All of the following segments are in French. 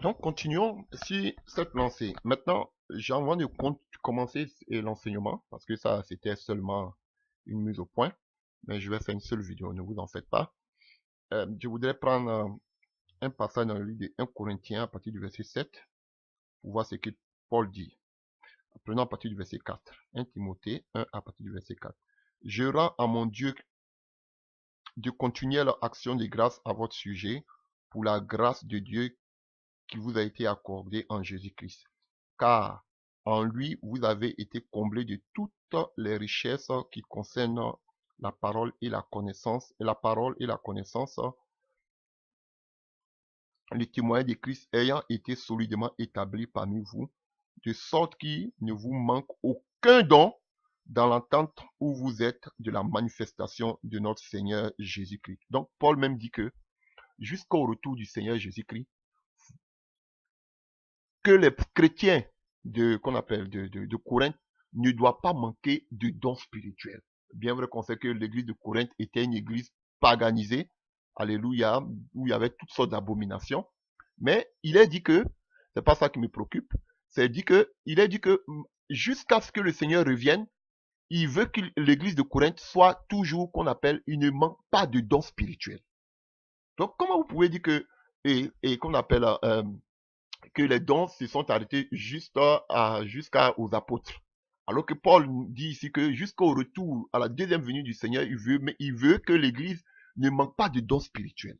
Donc, continuons sur cette lancée. Maintenant, j'ai envie de commencer l'enseignement, parce que ça, c'était seulement une mise au point. Mais je vais faire une seule vidéo, ne vous en faites pas. Je voudrais prendre un passage dans le livre de 1 Corinthiens à partir du verset 7, pour voir ce que Paul dit. Prenons à partir du verset 4. 1 Timothée 1 à partir du verset 4. Je rends à mon Dieu de continuer leur action de grâce à votre sujet, pour la grâce de Dieu qui vous a été accordée en Jésus-Christ. Car en lui, vous avez été comblés de toutes les richesses qui concernent la parole et la connaissance, le témoignage de Christ ayant été solidement établi parmi vous, de sorte qu'il ne vous manque aucun don dans l'entente où vous êtes de la manifestation de notre Seigneur Jésus-Christ. Donc, Paul même dit que jusqu'au retour du Seigneur Jésus-Christ, que les chrétiens qu'on appelle de Corinthe ne doivent pas manquer de dons spirituels. Bien vrai qu'on sait que l'église de Corinthe était une église paganisée, alléluia, où il y avait toutes sortes d'abominations. Mais il est dit que, c'est pas ça qui me préoccupe, il est dit que jusqu'à ce que le Seigneur revienne, il veut que l'église de Corinthe soit toujours qu'on appelle, il ne manque pas de dons spirituels. Donc comment vous pouvez dire que, et qu'on appelle, que les dons se sont arrêtés jusqu'aux apôtres. Alors que Paul dit ici que jusqu'au retour, à la deuxième venue du Seigneur, il veut que l'église ne manque pas de dons spirituels.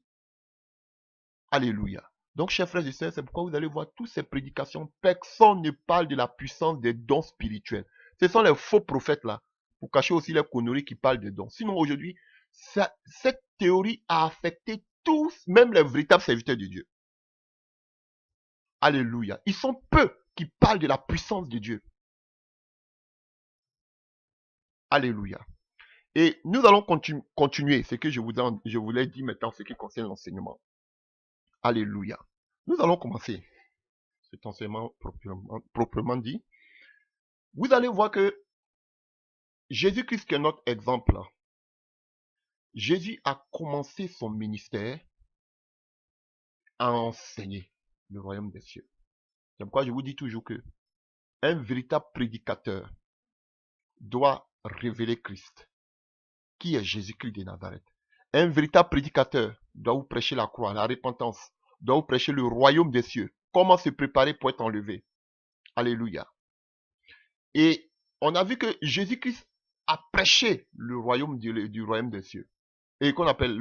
Alléluia. Donc, chers frères et sœurs, c'est pourquoi vous allez voir toutes ces prédications, personne ne parle de la puissance des dons spirituels. Ce sont les faux prophètes là, pour cacher aussi les conneries qui parlent des dons. Sinon, aujourd'hui, cette théorie a affecté tous, même les véritables serviteurs de Dieu. Alléluia. Ils sont peu qui parlent de la puissance de Dieu. Alléluia. Et nous allons continuer ce que je voulais dire maintenant, ce qui concerne l'enseignement. Alléluia. Nous allons commencer cet enseignement proprement dit. Vous allez voir que Jésus-Christ qui est notre exemple. Jésus a commencé son ministère à enseigner le royaume des cieux. C'est pourquoi je vous dis toujours que un véritable prédicateur doit révéler Christ, qui est Jésus-Christ de Nazareth. Un véritable prédicateur doit vous prêcher la croix, la repentance, doit vous prêcher le royaume des cieux. Comment se préparer pour être enlevé. Alléluia. Et on a vu que Jésus-Christ a prêché le royaume du royaume des cieux. Et qu'on appelle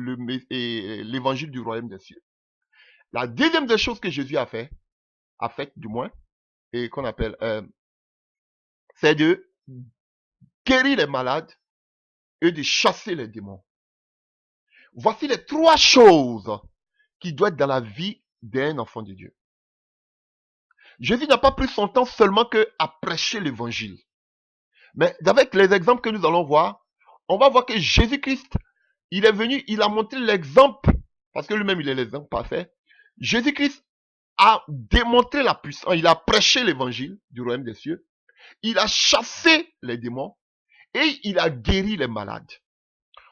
l'évangile du royaume des cieux. La deuxième des choses que Jésus a fait du moins, et qu'on appelle, c'est de guérir les malades et de chasser les démons. Voici les trois choses qui doivent être dans la vie d'un enfant de Dieu. Jésus n'a pas pris son temps seulement à prêcher l'évangile. Mais avec les exemples que nous allons voir, on va voir que Jésus-Christ, il est venu, il a montré l'exemple, parce que lui-même il est l'exemple parfait. Jésus-Christ a démontré la puissance, il a prêché l'évangile du royaume des cieux, il a chassé les démons et il a guéri les malades.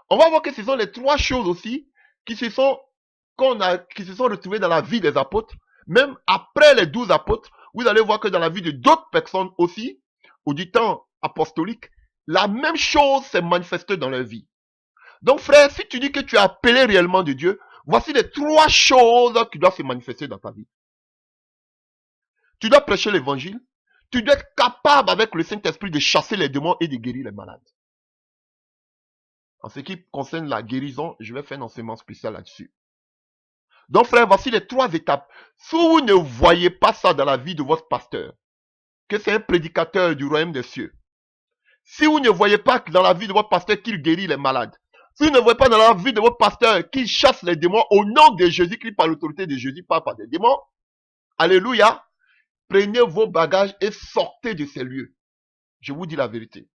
On va voir que ce sont les trois choses aussi qui se sont retrouvées dans la vie des apôtres. Même après les 12 apôtres, vous allez voir que dans la vie de d'autres personnes aussi, ou du temps apostolique, la même chose s'est manifestée dans leur vie. Donc frère, si tu dis que tu es appelé réellement de Dieu, voici les trois choses qui doivent se manifester dans ta vie. Tu dois prêcher l'évangile, tu dois être capable avec le Saint-Esprit de chasser les démons et de guérir les malades. En ce qui concerne la guérison, je vais faire un enseignement spécial là-dessus. Donc frère, voici les trois étapes. Si vous ne voyez pas ça dans la vie de votre pasteur, que c'est un prédicateur du royaume des cieux, si vous ne voyez pas dans la vie de votre pasteur qu'il guérit les malades, si vous ne voyez pas dans la vie de votre pasteur qu'il chasse les démons au nom de Jésus-Christ par l'autorité de Jésus, pas par des démons, alléluia, prenez vos bagages et sortez de ces lieux. Je vous dis la vérité.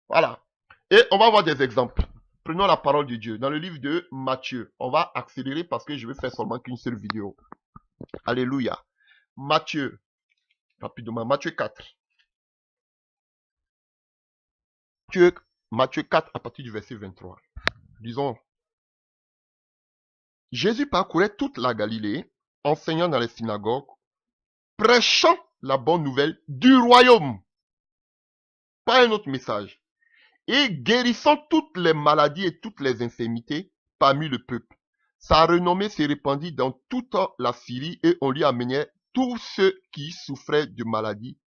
Voilà. Et on va voir des exemples. Prenons la parole de Dieu. Dans le livre de Matthieu, on va accélérer parce que je vais faire seulement qu'une seule vidéo. Alléluia. Matthieu, rapidement, Matthieu 4. Matthieu 4 à partir du verset 23. Disons, Jésus parcourait toute la Galilée, enseignant dans les synagogues, prêchant la bonne nouvelle du royaume. Pas un autre message. Et guérissant toutes les maladies et toutes les infirmités parmi le peuple. Sa renommée se répandit dans toute la Syrie et on lui amenait tous ceux qui souffraient de maladies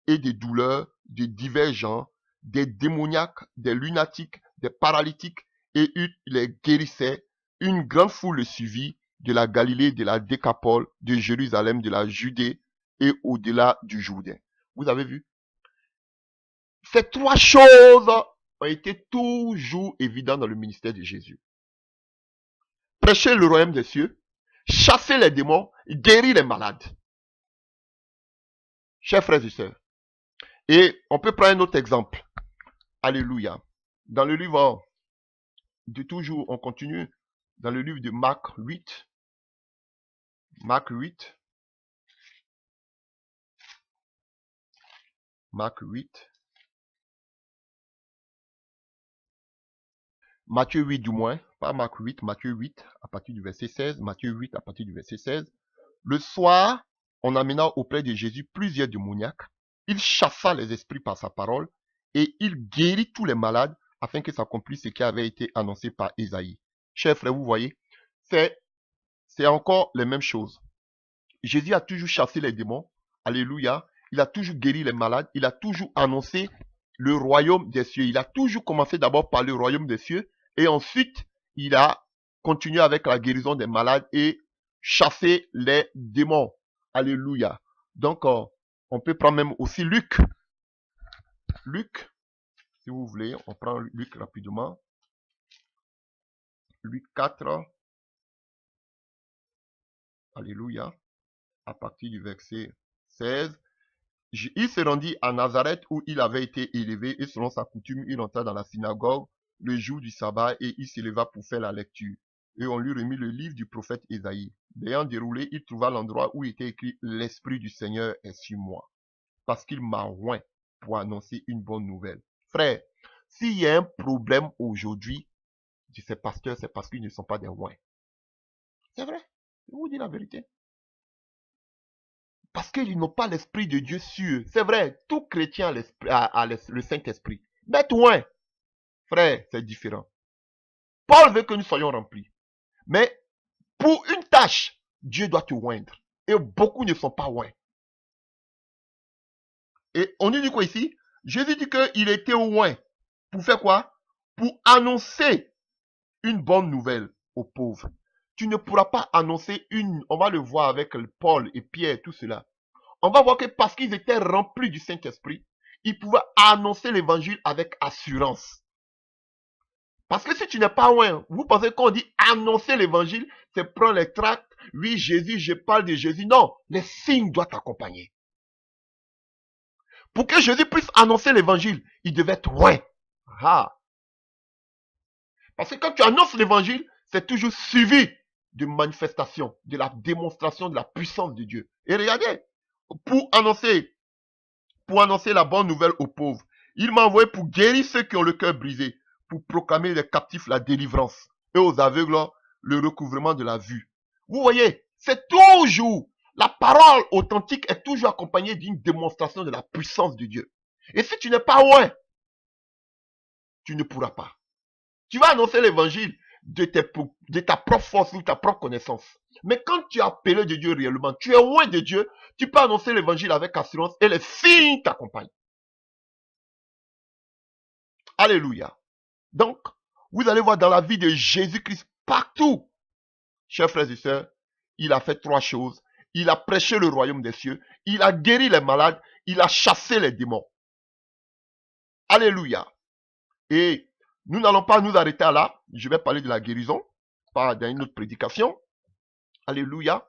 et de douleurs de divers genres, des démoniaques, des lunatiques, des paralytiques, et il les guérissait. Une grande foule le suivit de la Galilée, de la Décapole, de Jérusalem, de la Judée et au-delà du Jourdain. Vous avez vu? Ces trois choses ont été toujours évidentes dans le ministère de Jésus. Prêcher le royaume des cieux, chasser les démons, guérir les malades. Chers frères et sœurs, et on peut prendre un autre exemple. Alléluia. Dans le livre de toujours, on continue. Dans le livre de Marc 8. Marc 8. Marc 8. Matthieu 8 du moins. Pas Marc 8, Matthieu 8 à partir du verset 16. Matthieu 8 à partir du verset 16. Le soir, on amena auprès de Jésus plusieurs démoniaques. Il chassa les esprits par sa parole et il guérit tous les malades afin que s'accomplisse ce qui avait été annoncé par Ésaïe. Chers frères, vous voyez, c'est encore les mêmes choses. Jésus a toujours chassé les démons. Alléluia. Il a toujours guéri les malades. Il a toujours annoncé le royaume des cieux. Il a toujours commencé d'abord par le royaume des cieux et ensuite il a continué avec la guérison des malades et chassé les démons. Alléluia. Donc, on peut prendre même aussi Luc. Luc, si vous voulez, on prend Luc rapidement. Luc 4. Alléluia. À partir du verset 16. Il se rendit à Nazareth où il avait été élevé et selon sa coutume, il entra dans la synagogue le jour du sabbat et il s'éleva pour faire la lecture. Et on lui remit le livre du prophète Ésaïe. L'ayant déroulé, il trouva l'endroit où était écrit « L'Esprit du Seigneur est sur moi, parce qu'il m'a oint pour annoncer une bonne nouvelle. » Frère, s'il y a un problème aujourd'hui de ces pasteurs, c'est parce qu'ils ne sont pas des oints. C'est vrai, je vous dis la vérité. Parce qu'ils n'ont pas l'Esprit de Dieu sur eux. C'est vrai, tout chrétien a le Saint-Esprit. Mais oint, frère, c'est différent. Paul veut que nous soyons remplis. Mais pour une tâche, Dieu doit te oindre. Et beaucoup ne sont pas oints. Et on nous dit quoi ici? Jésus dit qu'il était oint. Pour faire quoi? Pour annoncer une bonne nouvelle aux pauvres. Tu ne pourras pas annoncer on va le voir avec Paul et Pierre, tout cela. On va voir que parce qu'ils étaient remplis du Saint-Esprit, ils pouvaient annoncer l'évangile avec assurance. Parce que si tu n'es pas loin, vous pensez qu'on dit annoncer l'évangile, c'est prendre les tracts, oui Jésus, je parle de Jésus. Non, les signes doivent t'accompagner. Pour que Jésus puisse annoncer l'évangile, il devait être loin. Ah. Parce que quand tu annonces l'évangile, c'est toujours suivi de manifestation, de la démonstration de la puissance de Dieu. Et regardez, pour annoncer la bonne nouvelle aux pauvres, il m'a envoyé pour guérir ceux qui ont le cœur brisé, pour proclamer les captifs la délivrance et aux aveugles le recouvrement de la vue. Vous voyez, c'est toujours, la parole authentique est toujours accompagnée d'une démonstration de la puissance de Dieu. Et si tu n'es pas loin, tu ne pourras pas. Tu vas annoncer l'évangile de ta propre force ou ta propre connaissance. Mais quand tu es appelé de Dieu réellement, tu es loin de Dieu, tu peux annoncer l'évangile avec assurance et les signes t'accompagnent. Alléluia. Donc, vous allez voir dans la vie de Jésus-Christ partout, chers frères et sœurs, il a fait trois choses. Il a prêché le royaume des cieux, il a guéri les malades, il a chassé les démons. Alléluia. Et nous n'allons pas nous arrêter là. Je vais parler de la guérison, pas dans une autre prédication. Alléluia.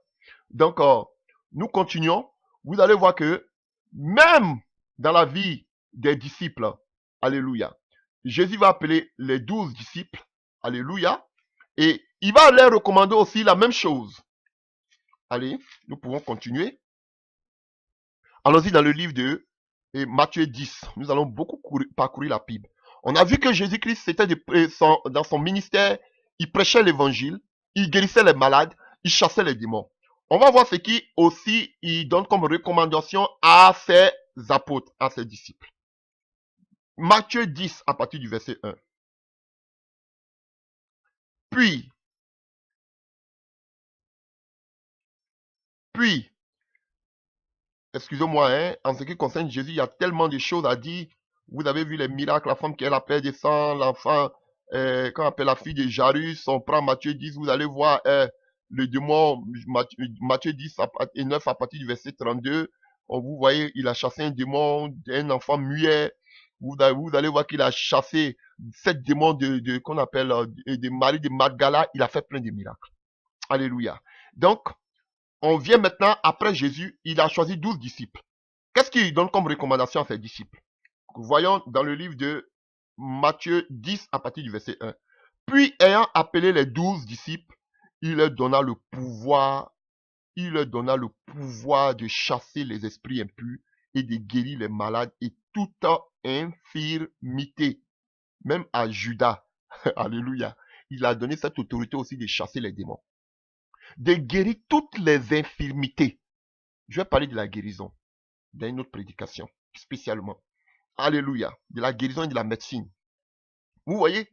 Donc, nous continuons. Vous allez voir que même dans la vie des disciples, alléluia, Jésus va appeler les 12 disciples, alléluia, et il va leur recommander aussi la même chose. Allez, nous pouvons continuer. Allons-y dans le livre de Matthieu 10. Nous allons beaucoup parcourir la Bible. On a vu que Jésus-Christ, c'était dans son ministère, il prêchait l'évangile, il guérissait les malades, il chassait les démons. On va voir ce qui aussi il donne comme recommandation à ses apôtres, à ses disciples. Matthieu 10 à partir du verset 1. Puis, excusez-moi, hein, en ce qui concerne Jésus, il y a tellement de choses à dire. Vous avez vu les miracles, la femme qui est la paix des sangs, l'enfant, qu'on appelle la fille de Jairus, on prend Matthieu 10, vous allez voir le démon, Matthieu 10 et 9 à partir du verset 32. Vous voyez, il a chassé un démon, un enfant muet. Vous allez voir qu'il a chassé 7 démons qu'on appelle de Marie de Magdala. Il a fait plein de miracles. Alléluia. Donc, on vient maintenant, après Jésus, il a choisi 12 disciples. Qu'est-ce qu'il donne comme recommandation à ses disciples? Voyons dans le livre de Matthieu 10 à partir du verset 1. Puis, ayant appelé les 12 disciples, il leur donna le pouvoir de chasser les esprits impurs et de guérir les malades et toute infirmité. Même à Judas, alléluia, il a donné cette autorité aussi de chasser les démons. De guérir toutes les infirmités. Je vais parler de la guérison dans une autre prédication, spécialement. Alléluia. De la guérison et de la médecine. Vous voyez?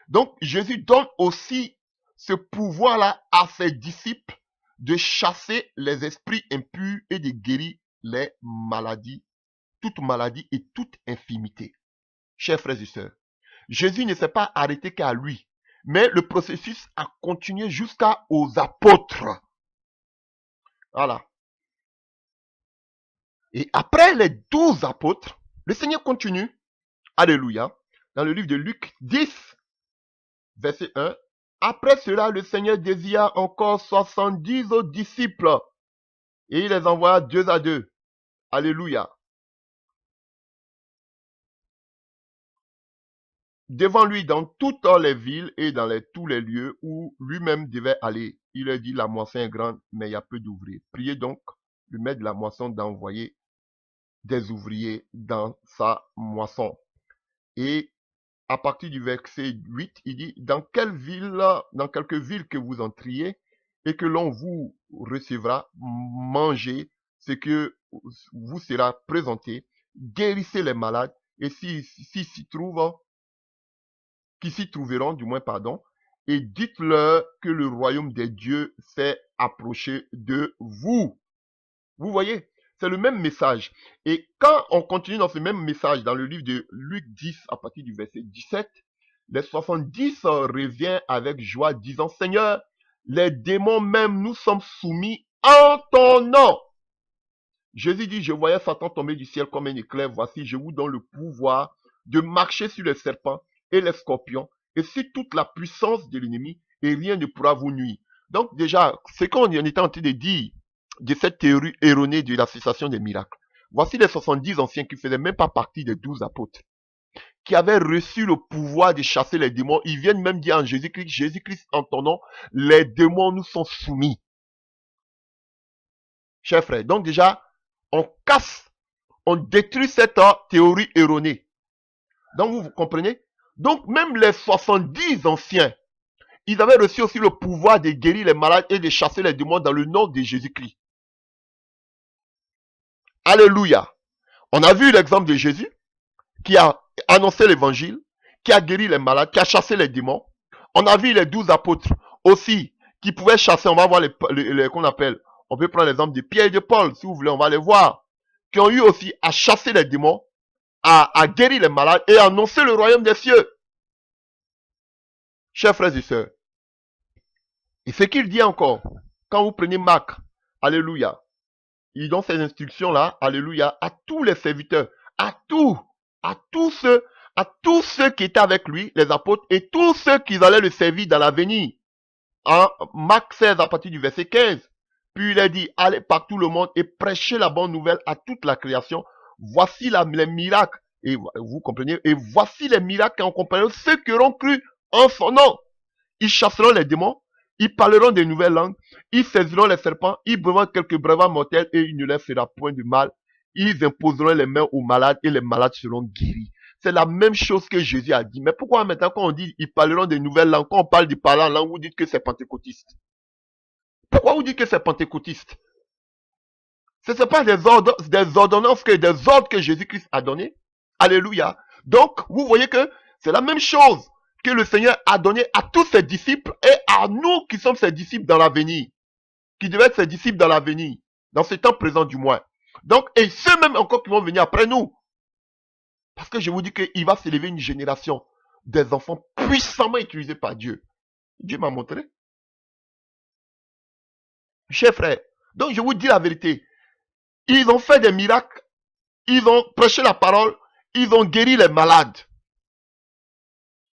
Donc, Jésus donne aussi ce pouvoir-là à ses disciples de chasser les esprits impurs et de guérir les maladies, toute maladie et toute infirmité. Chers frères et sœurs, Jésus ne s'est pas arrêté qu'à lui, mais le processus a continué jusqu'aux apôtres. Voilà. Et après les 12 apôtres, le Seigneur continue. Alléluia. Dans le livre de Luc 10, verset 1. Après cela, le Seigneur désira encore 70 autres disciples. Et il les envoya 2 à 2. Alléluia. Devant lui dans toutes les villes et dans tous les lieux où lui-même devait aller. Il leur dit, la moisson est grande, mais il y a peu d'ouvriers. Priez donc le maître de la moisson d'envoyer des ouvriers dans sa moisson. Et à partir du verset 8, il dit, dans quelques villes que vous entriez et que l'on vous recevra, mangez ce que vous sera présenté, guérissez les malades, et qui s'y trouveront, du moins, pardon, et dites-leur que le royaume des dieux s'est approché de vous. Vous voyez? C'est le même message. Et quand on continue dans ce même message, dans le livre de Luc 10, à partir du verset 17, les 70 reviennent avec joie, disant, Seigneur, les démons même nous sommes soumis en ton nom. Jésus dit, je voyais Satan tomber du ciel comme un éclair. Voici, je vous donne le pouvoir de marcher sur les serpents et les scorpions et sur toute la puissance de l'ennemi et rien ne pourra vous nuire. Donc déjà, ce qu'on était en train de dire, de cette théorie erronée de la cessation des miracles. Voici les 70 anciens qui ne faisaient même pas partie des 12 apôtres, qui avaient reçu le pouvoir de chasser les démons. Ils viennent même dire en Jésus-Christ, Jésus-Christ en ton nom, les démons nous sont soumis. Chers frères, donc déjà, on casse, on détruit cette théorie erronée. Donc vous comprenez? Donc même les 70 anciens, ils avaient reçu aussi le pouvoir de guérir les malades et de chasser les démons dans le nom de Jésus-Christ. Alléluia. On a vu l'exemple de Jésus qui a annoncé l'évangile, qui a guéri les malades, qui a chassé les démons. On a vu les 12 apôtres aussi qui pouvaient chasser. On va voir les qu'on appelle. On peut prendre l'exemple de Pierre et de Paul, si vous voulez, on va les voir. Qui ont eu aussi à chasser les démons, à guérir les malades et à annoncer le royaume des cieux. Chers frères et sœurs. Et ce qu'il dit encore, quand vous prenez Marc, alléluia, il donne ces instructions-là, alléluia, à tous les serviteurs, à tous ceux qui étaient avec lui, les apôtres, et tous ceux qui allaient le servir dans l'avenir. En Marc 16, à partir du verset 15. Puis il a dit, allez par tout le monde et prêchez la bonne nouvelle à toute la création. Voici les miracles. Et vous comprenez? Et voici les miracles en compagnie ceux qui auront cru en son nom. Ils chasseront les démons. Ils parleront des nouvelles langues, ils saisiront les serpents, ils boiront quelques breuvages mortels et il ne leur fera point de mal. Ils imposeront les mains aux malades et les malades seront guéris. C'est la même chose que Jésus a dit. Mais pourquoi maintenant quand on dit ils parleront des nouvelles langues, quand on parle de parler en langue, vous dites que c'est pentecôtiste? Pourquoi vous dites que c'est pentecôtiste? Ce ne sont pas des ordonnances, des ordres que Jésus-Christ a donnés. Alléluia. Donc, vous voyez que c'est la même chose que le Seigneur a donné à tous ses disciples et à nous qui sommes ses disciples dans l'avenir, qui devaient être ses disciples dans l'avenir, dans ce temps présent du moins. Donc, et ceux même encore qui vont venir après nous. Parce que je vous dis qu'il va s'élever une génération des enfants puissamment utilisés par Dieu. Dieu m'a montré. Chers frères, donc je vous dis la vérité. Ils ont fait des miracles, ils ont prêché la parole, ils ont guéri les malades.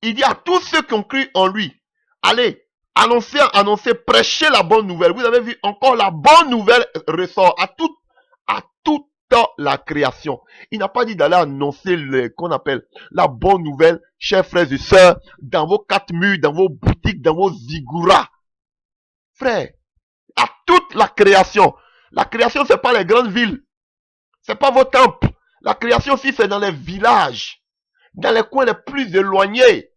Il dit à tous ceux qui ont cru en lui, allez, annoncez, prêchez la bonne nouvelle. Vous avez vu, encore la bonne nouvelle ressort à toute la création. Il n'a pas dit d'aller annoncer qu'on appelle la bonne nouvelle, chers frères et sœurs, dans vos quatre murs, dans vos boutiques, dans vos zigouras. Frères, à toute la création. La création, c'est pas les grandes villes. C'est pas vos temples. La création aussi, c'est dans les villages, dans les coins les plus éloignés.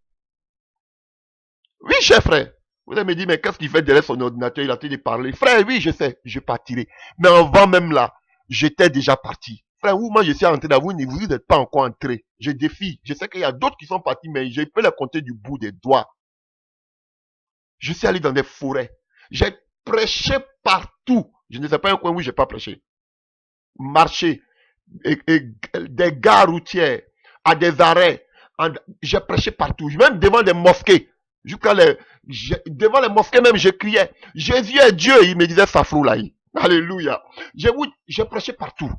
Oui, cher frère. Vous allez me dire, mais qu'est-ce qu'il fait derrière son ordinateur? Il a de parler. Frère, oui, je sais, je partirai. Mais avant même là, j'étais déjà parti. Frère, vous, moi, je suis entré dans vous, vous n'êtes pas encore entré. Je défie. Je sais qu'il y a d'autres qui sont partis, mais je peux les compter du bout des doigts. Je suis allé dans des forêts. J'ai prêché partout. Je ne sais pas un coin où j'ai pas prêché. Marché, et des gares routières, à des arrêts. J'ai prêché partout. Même devant des mosquées. Devant les mosquées même, je criais, Jésus est Dieu. Il me disait Safrou là. Alléluia. J'ai prêché partout.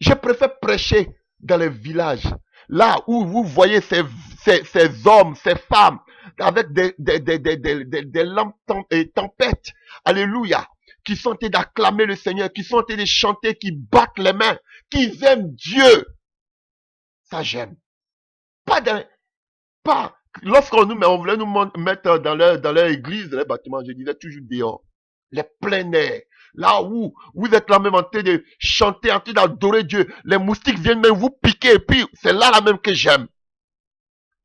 Je préfère prêcher dans les villages. Là où vous voyez ces hommes, ces femmes, avec des lampes et tempêtes. Alléluia. Qui sont en train d'acclamer le Seigneur, qui sont en train de chanter, qui battent les mains, qui aiment Dieu. Ça j'aime. Pas lorsqu'on on voulait nous mettre dans leur église, dans les bâtiments, je disais toujours dehors. Les plein air. Là où vous êtes là même en train de chanter, en train d'adorer Dieu. Les moustiques viennent même vous piquer. Et puis, c'est là même que j'aime.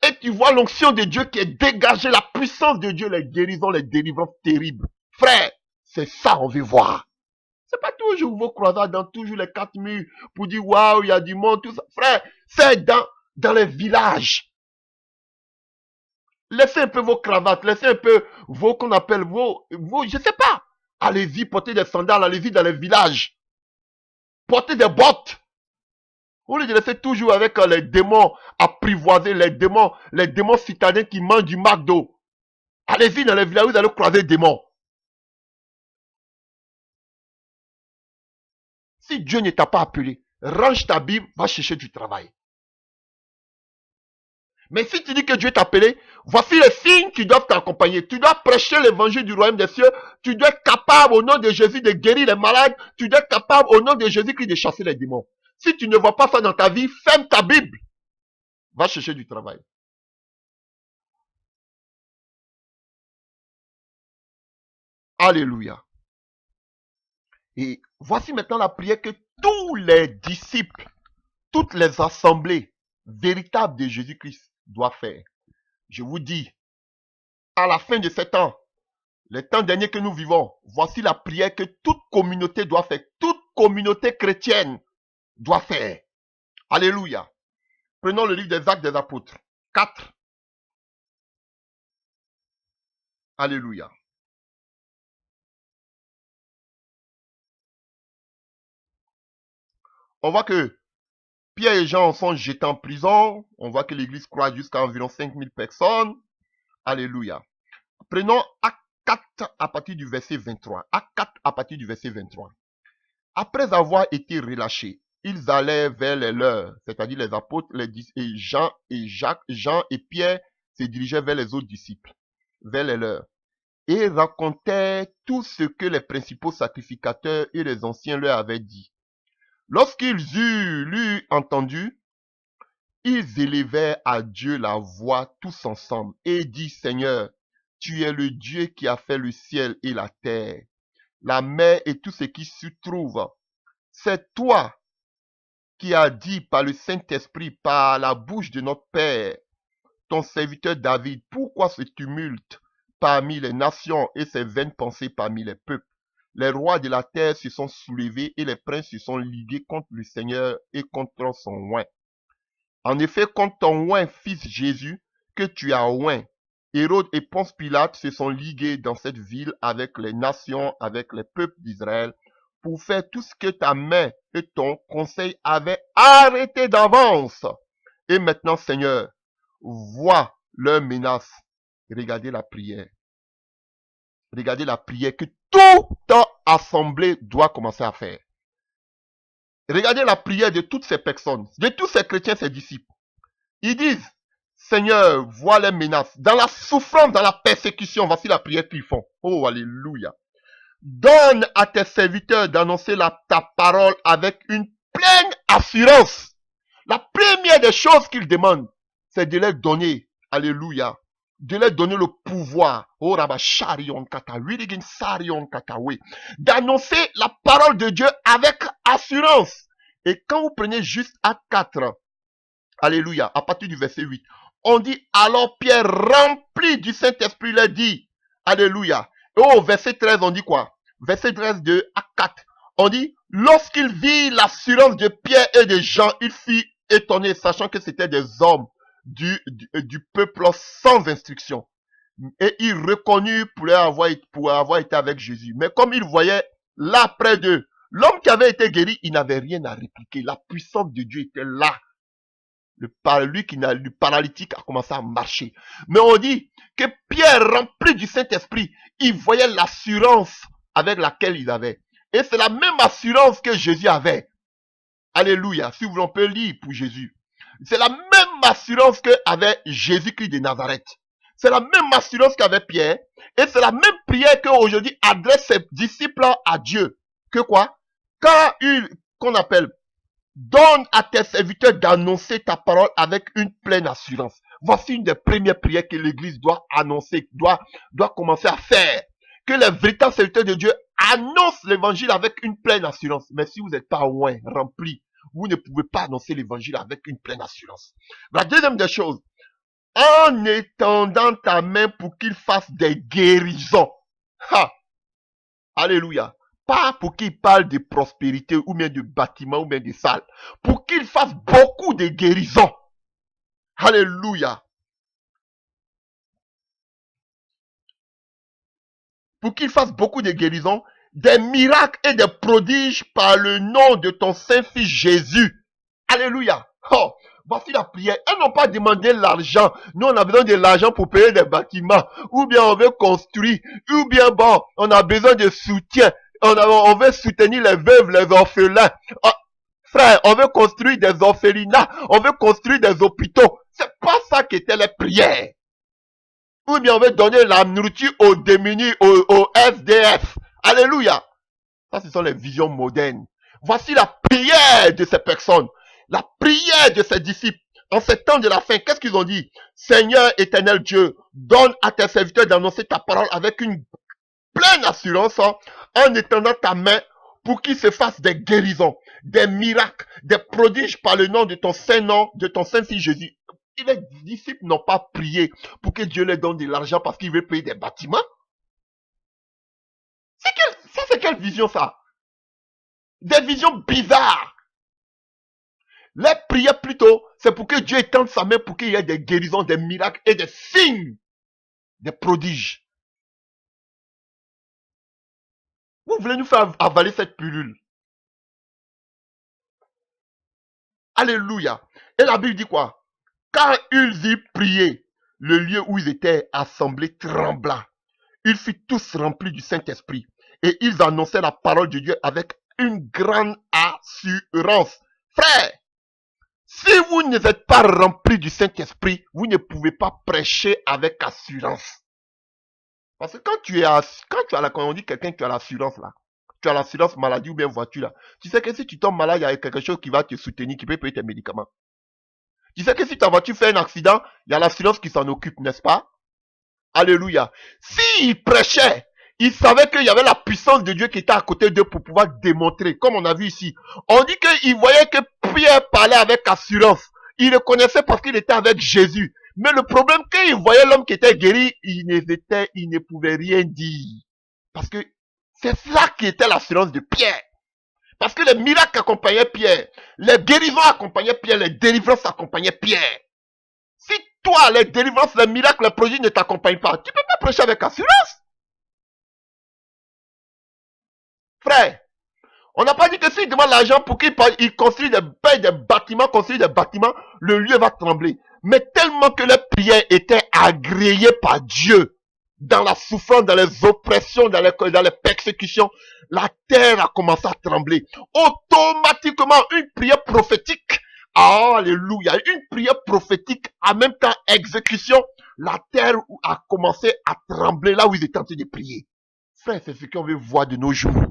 Et tu vois l'onction de Dieu qui est dégagée, la puissance de Dieu, les guérisons, les délivrances terribles. Frère, c'est ça on veut voir. C'est pas toujours vos croisades dans toujours les quatre murs pour dire waouh, il y a du monde, tout ça. Frère, c'est dans les villages. Laissez un peu vos cravates, laissez un peu vos, qu'on appelle vos, je sais pas. Allez-y, portez des sandales, allez-y dans les villages. Portez des bottes. Vous les laissez toujours avec les démons apprivoisés, les démons citadins qui mangent du McDo. Allez-y dans les villages, vous allez croiser des démons. Si Dieu ne t'a pas appelé, range ta Bible, va chercher du travail. Mais si tu dis que Dieu t'a appelé, voici les signes qui doivent t'accompagner. Tu dois prêcher l'évangile du royaume des cieux. Tu dois être capable au nom de Jésus de guérir les malades. Tu dois être capable au nom de Jésus-Christ de chasser les démons. Si tu ne vois pas ça dans ta vie, ferme ta Bible. Va chercher du travail. Alléluia. Et voici maintenant la prière que tous les disciples, toutes les assemblées véritables de Jésus-Christ doivent faire. Je vous dis, à la fin de ces temps, les temps derniers que nous vivons, voici la prière que toute communauté doit faire, toute communauté chrétienne doit faire. Alléluia. Prenons le livre des Actes des Apôtres. 4. Alléluia. On voit que Pierre et Jean sont jetés en prison. On voit que l'église croît jusqu'à environ 5000 personnes. Alléluia. Prenons Acte 4 à partir du verset 23. Acte 4 à partir du verset 23. Après avoir été relâchés, ils allaient vers les leurs, c'est-à-dire les apôtres, et Jean et Jacques, Jean et Pierre se dirigeaient vers les autres disciples, vers les leurs, et racontaient tout ce que les principaux sacrificateurs et les anciens leur avaient dit. Lorsqu'ils l'eurent entendu, ils élevèrent à Dieu la voix tous ensemble et dit, Seigneur, tu es le Dieu qui a fait le ciel et la terre, la mer et tout ce qui s'y trouve. C'est toi qui as dit par le Saint-Esprit, par la bouche de notre Père, ton serviteur David, pourquoi ce tumulte parmi les nations et ces vaines pensées parmi les peuples? Les rois de la terre se sont soulevés et les princes se sont ligués contre le Seigneur et contre son oint. En effet, contre ton oint, fils Jésus, que tu as oint, Hérode et Ponce Pilate se sont ligués dans cette ville avec les nations, avec les peuples d'Israël, pour faire tout ce que ta main et ton conseil avaient arrêté d'avance. Et maintenant, Seigneur, vois leurs menaces. Regardez la prière. Regardez la prière que toute assemblée doit commencer à faire. Regardez la prière de toutes ces personnes, de tous ces chrétiens, ces disciples. Ils disent, Seigneur, vois les menaces. Dans la souffrance, dans la persécution, voici la prière qu'ils font. Oh, alléluia. Donne à tes serviteurs d'annoncer ta parole avec une pleine assurance. La première des choses qu'ils demandent, c'est de leur donner, alléluia, de leur donner le pouvoir, oh, d'annoncer la parole de Dieu avec assurance. Et quand vous prenez juste Actes 4, alléluia, à partir du verset 8, on dit, alors Pierre, rempli du Saint-Esprit, leur dit, alléluia. Et au verset 13, on dit quoi? Verset 13 de Actes 4, on dit, lorsqu'il vit l'assurance de Pierre et de Jean, il fut étonné, sachant que c'était des hommes du peuple sans instruction. Et il reconnut pour avoir été avec Jésus. Mais comme il voyait là près d'eux, l'homme qui avait été guéri, il n'avait rien à répliquer. La puissance de Dieu était là. Le paralytique a commencé à marcher. Mais on dit que Pierre, rempli du Saint-Esprit, il voyait l'assurance avec laquelle il avait. Et c'est la même assurance que Jésus avait. Alléluia. Si vous en pouvez lire pour Jésus. C'est la même assurance qu'avait Jésus-Christ de Nazareth. C'est la même assurance qu'avait Pierre. Et c'est la même prière qu'aujourd'hui adresse ses disciples à Dieu. Que quoi? Qu'on appelle, donne à tes serviteurs d'annoncer ta parole avec une pleine assurance. Voici une des premières prières que l'Église doit annoncer, doit commencer à faire. Que les véritables serviteurs de Dieu annoncent l'évangile avec une pleine assurance. Mais si vous n'êtes pas loin, rempli, vous ne pouvez pas annoncer l'évangile avec une pleine assurance. La deuxième des choses, en étendant ta main pour qu'il fasse des guérisons. Ha! Alléluia. Pas pour qu'il parle de prospérité ou bien de bâtiments ou bien de salles. Pour qu'il fasse beaucoup de guérisons. Alléluia. Pour qu'il fasse beaucoup de guérisons, des miracles et des prodiges par le nom de ton Saint-Fils Jésus. Alléluia. Oh, voici la prière. Elles n'ont pas demandé l'argent. Nous, on a besoin de l'argent pour payer des bâtiments. Ou bien on veut construire. Ou bien bon, on a besoin de soutien. On veut soutenir les veuves, les orphelins. Oh, frère, on veut construire des orphelinats. On veut construire des hôpitaux. C'est pas ça qu'étaient les prières. Ou bien on veut donner la nourriture aux démunis, aux SDF. Alléluia. Ça, ce sont les visions modernes. Voici la prière de ces personnes. La prière de ses disciples. En ces temps de la fin, qu'est-ce qu'ils ont dit? Seigneur éternel Dieu, donne à tes serviteurs d'annoncer ta parole avec une pleine assurance, en étendant ta main pour qu'il se fasse des guérisons, des miracles, des prodiges par le nom, de ton Saint-Fils Jésus. Et les disciples n'ont pas prié pour que Dieu leur donne de l'argent parce qu'ils veulent payer des bâtiments. C'est quelle vision ça? Des visions bizarres. Les prières plutôt, c'est pour que Dieu étende sa main pour qu'il y ait des guérisons, des miracles et des signes, des prodiges. Vous voulez nous faire avaler cette pilule? Alléluia. Et la Bible dit quoi? Quand ils y priaient, le lieu où ils étaient assemblés trembla. Ils furent tous remplis du Saint-Esprit et ils annonçaient la parole de Dieu avec une grande assurance. Frère, si vous n'êtes pas remplis du Saint-Esprit, vous ne pouvez pas prêcher avec assurance. Parce que quand on dit quelqu'un qui a l'assurance là, tu as l'assurance maladie ou bien voiture là, tu sais que si tu tombes malade, il y a quelque chose qui va te soutenir, qui peut payer tes médicaments. Tu sais que si ta voiture fait un accident, il y a l'assurance qui s'en occupe, n'est-ce pas? Alléluia. S'il prêchait, il savait qu'il y avait la puissance de Dieu qui était à côté d'eux pour pouvoir démontrer, comme on a vu ici. On dit qu'il voyait que Pierre parlait avec assurance. Il reconnaissait parce qu'il était avec Jésus. Mais le problème, quand il voyait l'homme qui était guéri, il ne pouvait rien dire. Parce que c'est ça qui était l'assurance de Pierre. Parce que les miracles accompagnaient Pierre. Les guérisons accompagnaient Pierre. Les délivrances accompagnaient Pierre. Si toi, les délivrances, les miracles, les prodiges ne t'accompagnent pas, tu ne peux pas prêcher avec assurance. Frère, on n'a pas dit que s'il demande l'argent pour qu'il construise des bâtiments, le lieu va trembler. Mais tellement que les prières étaient agréées par Dieu, dans la souffrance, dans les oppressions, dans les persécutions, la terre a commencé à trembler. Automatiquement, une prière prophétique, alléluia, une prière prophétique, en même temps exécution, la terre a commencé à trembler là où ils étaient en train de prier. Frère, c'est ce qu'on veut voir de nos jours.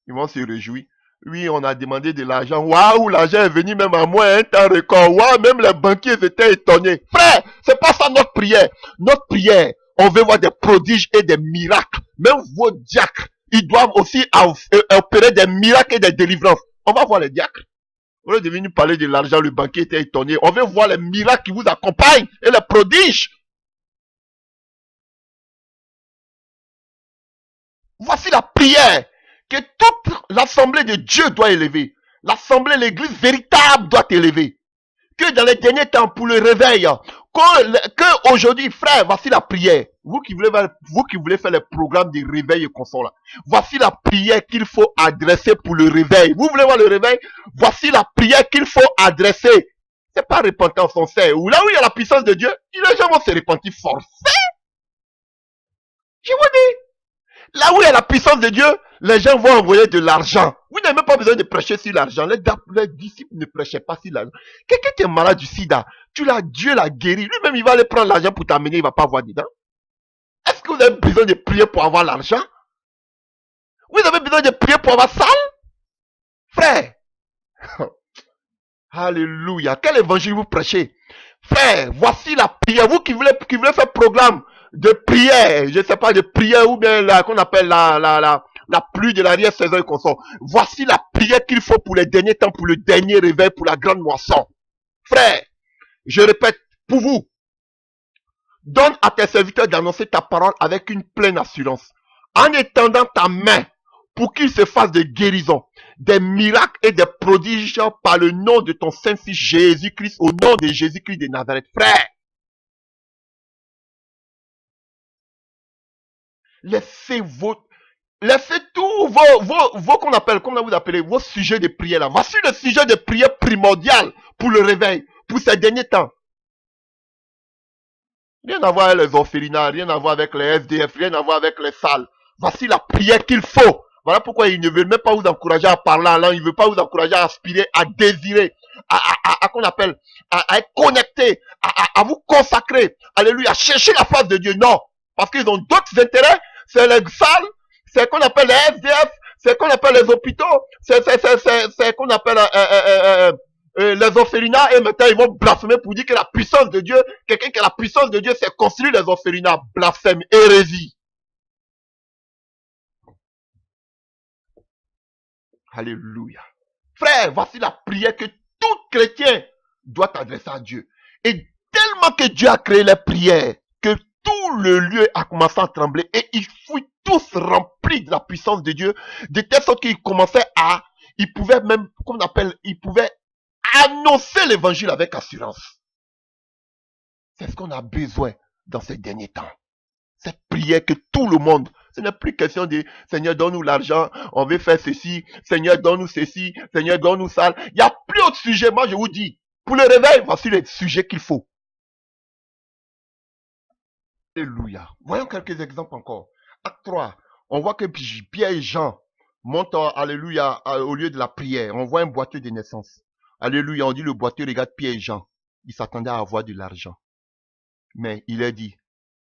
Ils vont se réjouir. Oui, on a demandé de l'argent. Waouh, l'argent est venu même à moins un temps record. Waouh, même les banquiers étaient étonnés. Frère, c'est pas ça notre prière. Notre prière, on veut voir des prodiges et des miracles. Même vos diacres, ils doivent aussi opérer des miracles et des délivrances. On va voir les diacres. On est devenu parler de l'argent, le banquier était étonné. On veut voir les miracles qui vous accompagnent et les prodiges. Voici la prière que toute l'assemblée de Dieu doit élever. L'assemblée, l'église véritable doit élever. Que dans les derniers temps, pour le réveil, que aujourd'hui, frère, voici la prière. Vous qui voulez faire les programmes de réveil et consort là. Voici la prière qu'il faut adresser pour le réveil. Vous voulez voir le réveil? Voici la prière qu'il faut adresser. C'est pas repentance sincère. Ou là où il y a la puissance de Dieu, les gens vont se repentir forcés. Je vous dis. Là où il y a la puissance de Dieu, les gens vont envoyer de l'argent. Vous n'avez même pas besoin de prêcher sur l'argent. Les disciples ne prêchaient pas sur l'argent. Quelqu'un qui est malade du sida, Dieu l'a guéri. Lui-même, il va aller prendre l'argent pour t'amener, il ne va pas avoir dedans. Est-ce que vous avez besoin de prier pour avoir l'argent? Vous avez besoin de prier pour avoir salle? Frère. Alléluia. Quel évangile vous prêchez? Frère, voici la prière. Vous qui voulez faire programme de prière, je ne sais pas, de prière ou bien qu'on appelle la pluie de l'arrière-saison et consort. Voici la prière qu'il faut pour les derniers temps, pour le dernier réveil, pour la grande moisson. Frère, je répète, pour vous, donne à tes serviteurs d'annoncer ta parole avec une pleine assurance, en étendant ta main pour qu'ils se fassent des guérisons, des miracles et des prodiges par le nom de ton Saint-Fils Jésus-Christ, au nom de Jésus-Christ de Nazareth. Frère, laissez tous vos qu'on appelle, comment vous appelez, vos sujets de prière là. Voici le sujet de prière primordial pour le réveil, pour ces derniers temps. Rien à voir avec les orphelinats, rien à voir avec les SDF, rien à voir avec les salles. Voici la prière qu'il faut. Voilà pourquoi ils ne veulent même pas vous encourager à parler en langue, ils ne veulent pas vous encourager à aspirer, à désirer, qu'on appelle, à être connecté, à vous consacrer. Alléluia, chercher la face de Dieu. Non, parce qu'ils ont d'autres intérêts. C'est les salles, c'est qu'on appelle les SDF, c'est qu'on appelle les hôpitaux, c'est qu'on appelle les orphelinats, et maintenant ils vont blasphémer pour dire que la puissance de Dieu, quelqu'un qui a la puissance de Dieu, c'est construire les orphelinats. Blasphème, hérésie. Alléluia. Frère, voici la prière que tout chrétien doit adresser à Dieu. Et tellement que Dieu a créé les prières, que tout le lieu a commencé à trembler et ils furent tous remplis de la puissance de Dieu, de telle sorte qu'ils commençaient ils pouvaient même, comme on appelle, ils pouvaient annoncer l'évangile avec assurance. C'est ce qu'on a besoin dans ces derniers temps. Cette prière que tout le monde, ce n'est plus question de Seigneur, donne-nous l'argent, on veut faire ceci, Seigneur, donne-nous ceci, Seigneur, donne-nous ça. Il n'y a plus autre sujet, moi je vous dis. Pour le réveil, voici les sujets qu'il faut. Alléluia. Voyons quelques exemples encore. Acte 3, on voit que Pierre et Jean montent, alléluia, au lieu de la prière. On voit un boiteux de naissance. Alléluia, on dit le boiteux regarde Pierre et Jean. Il s'attendait à avoir de l'argent. Mais il a dit,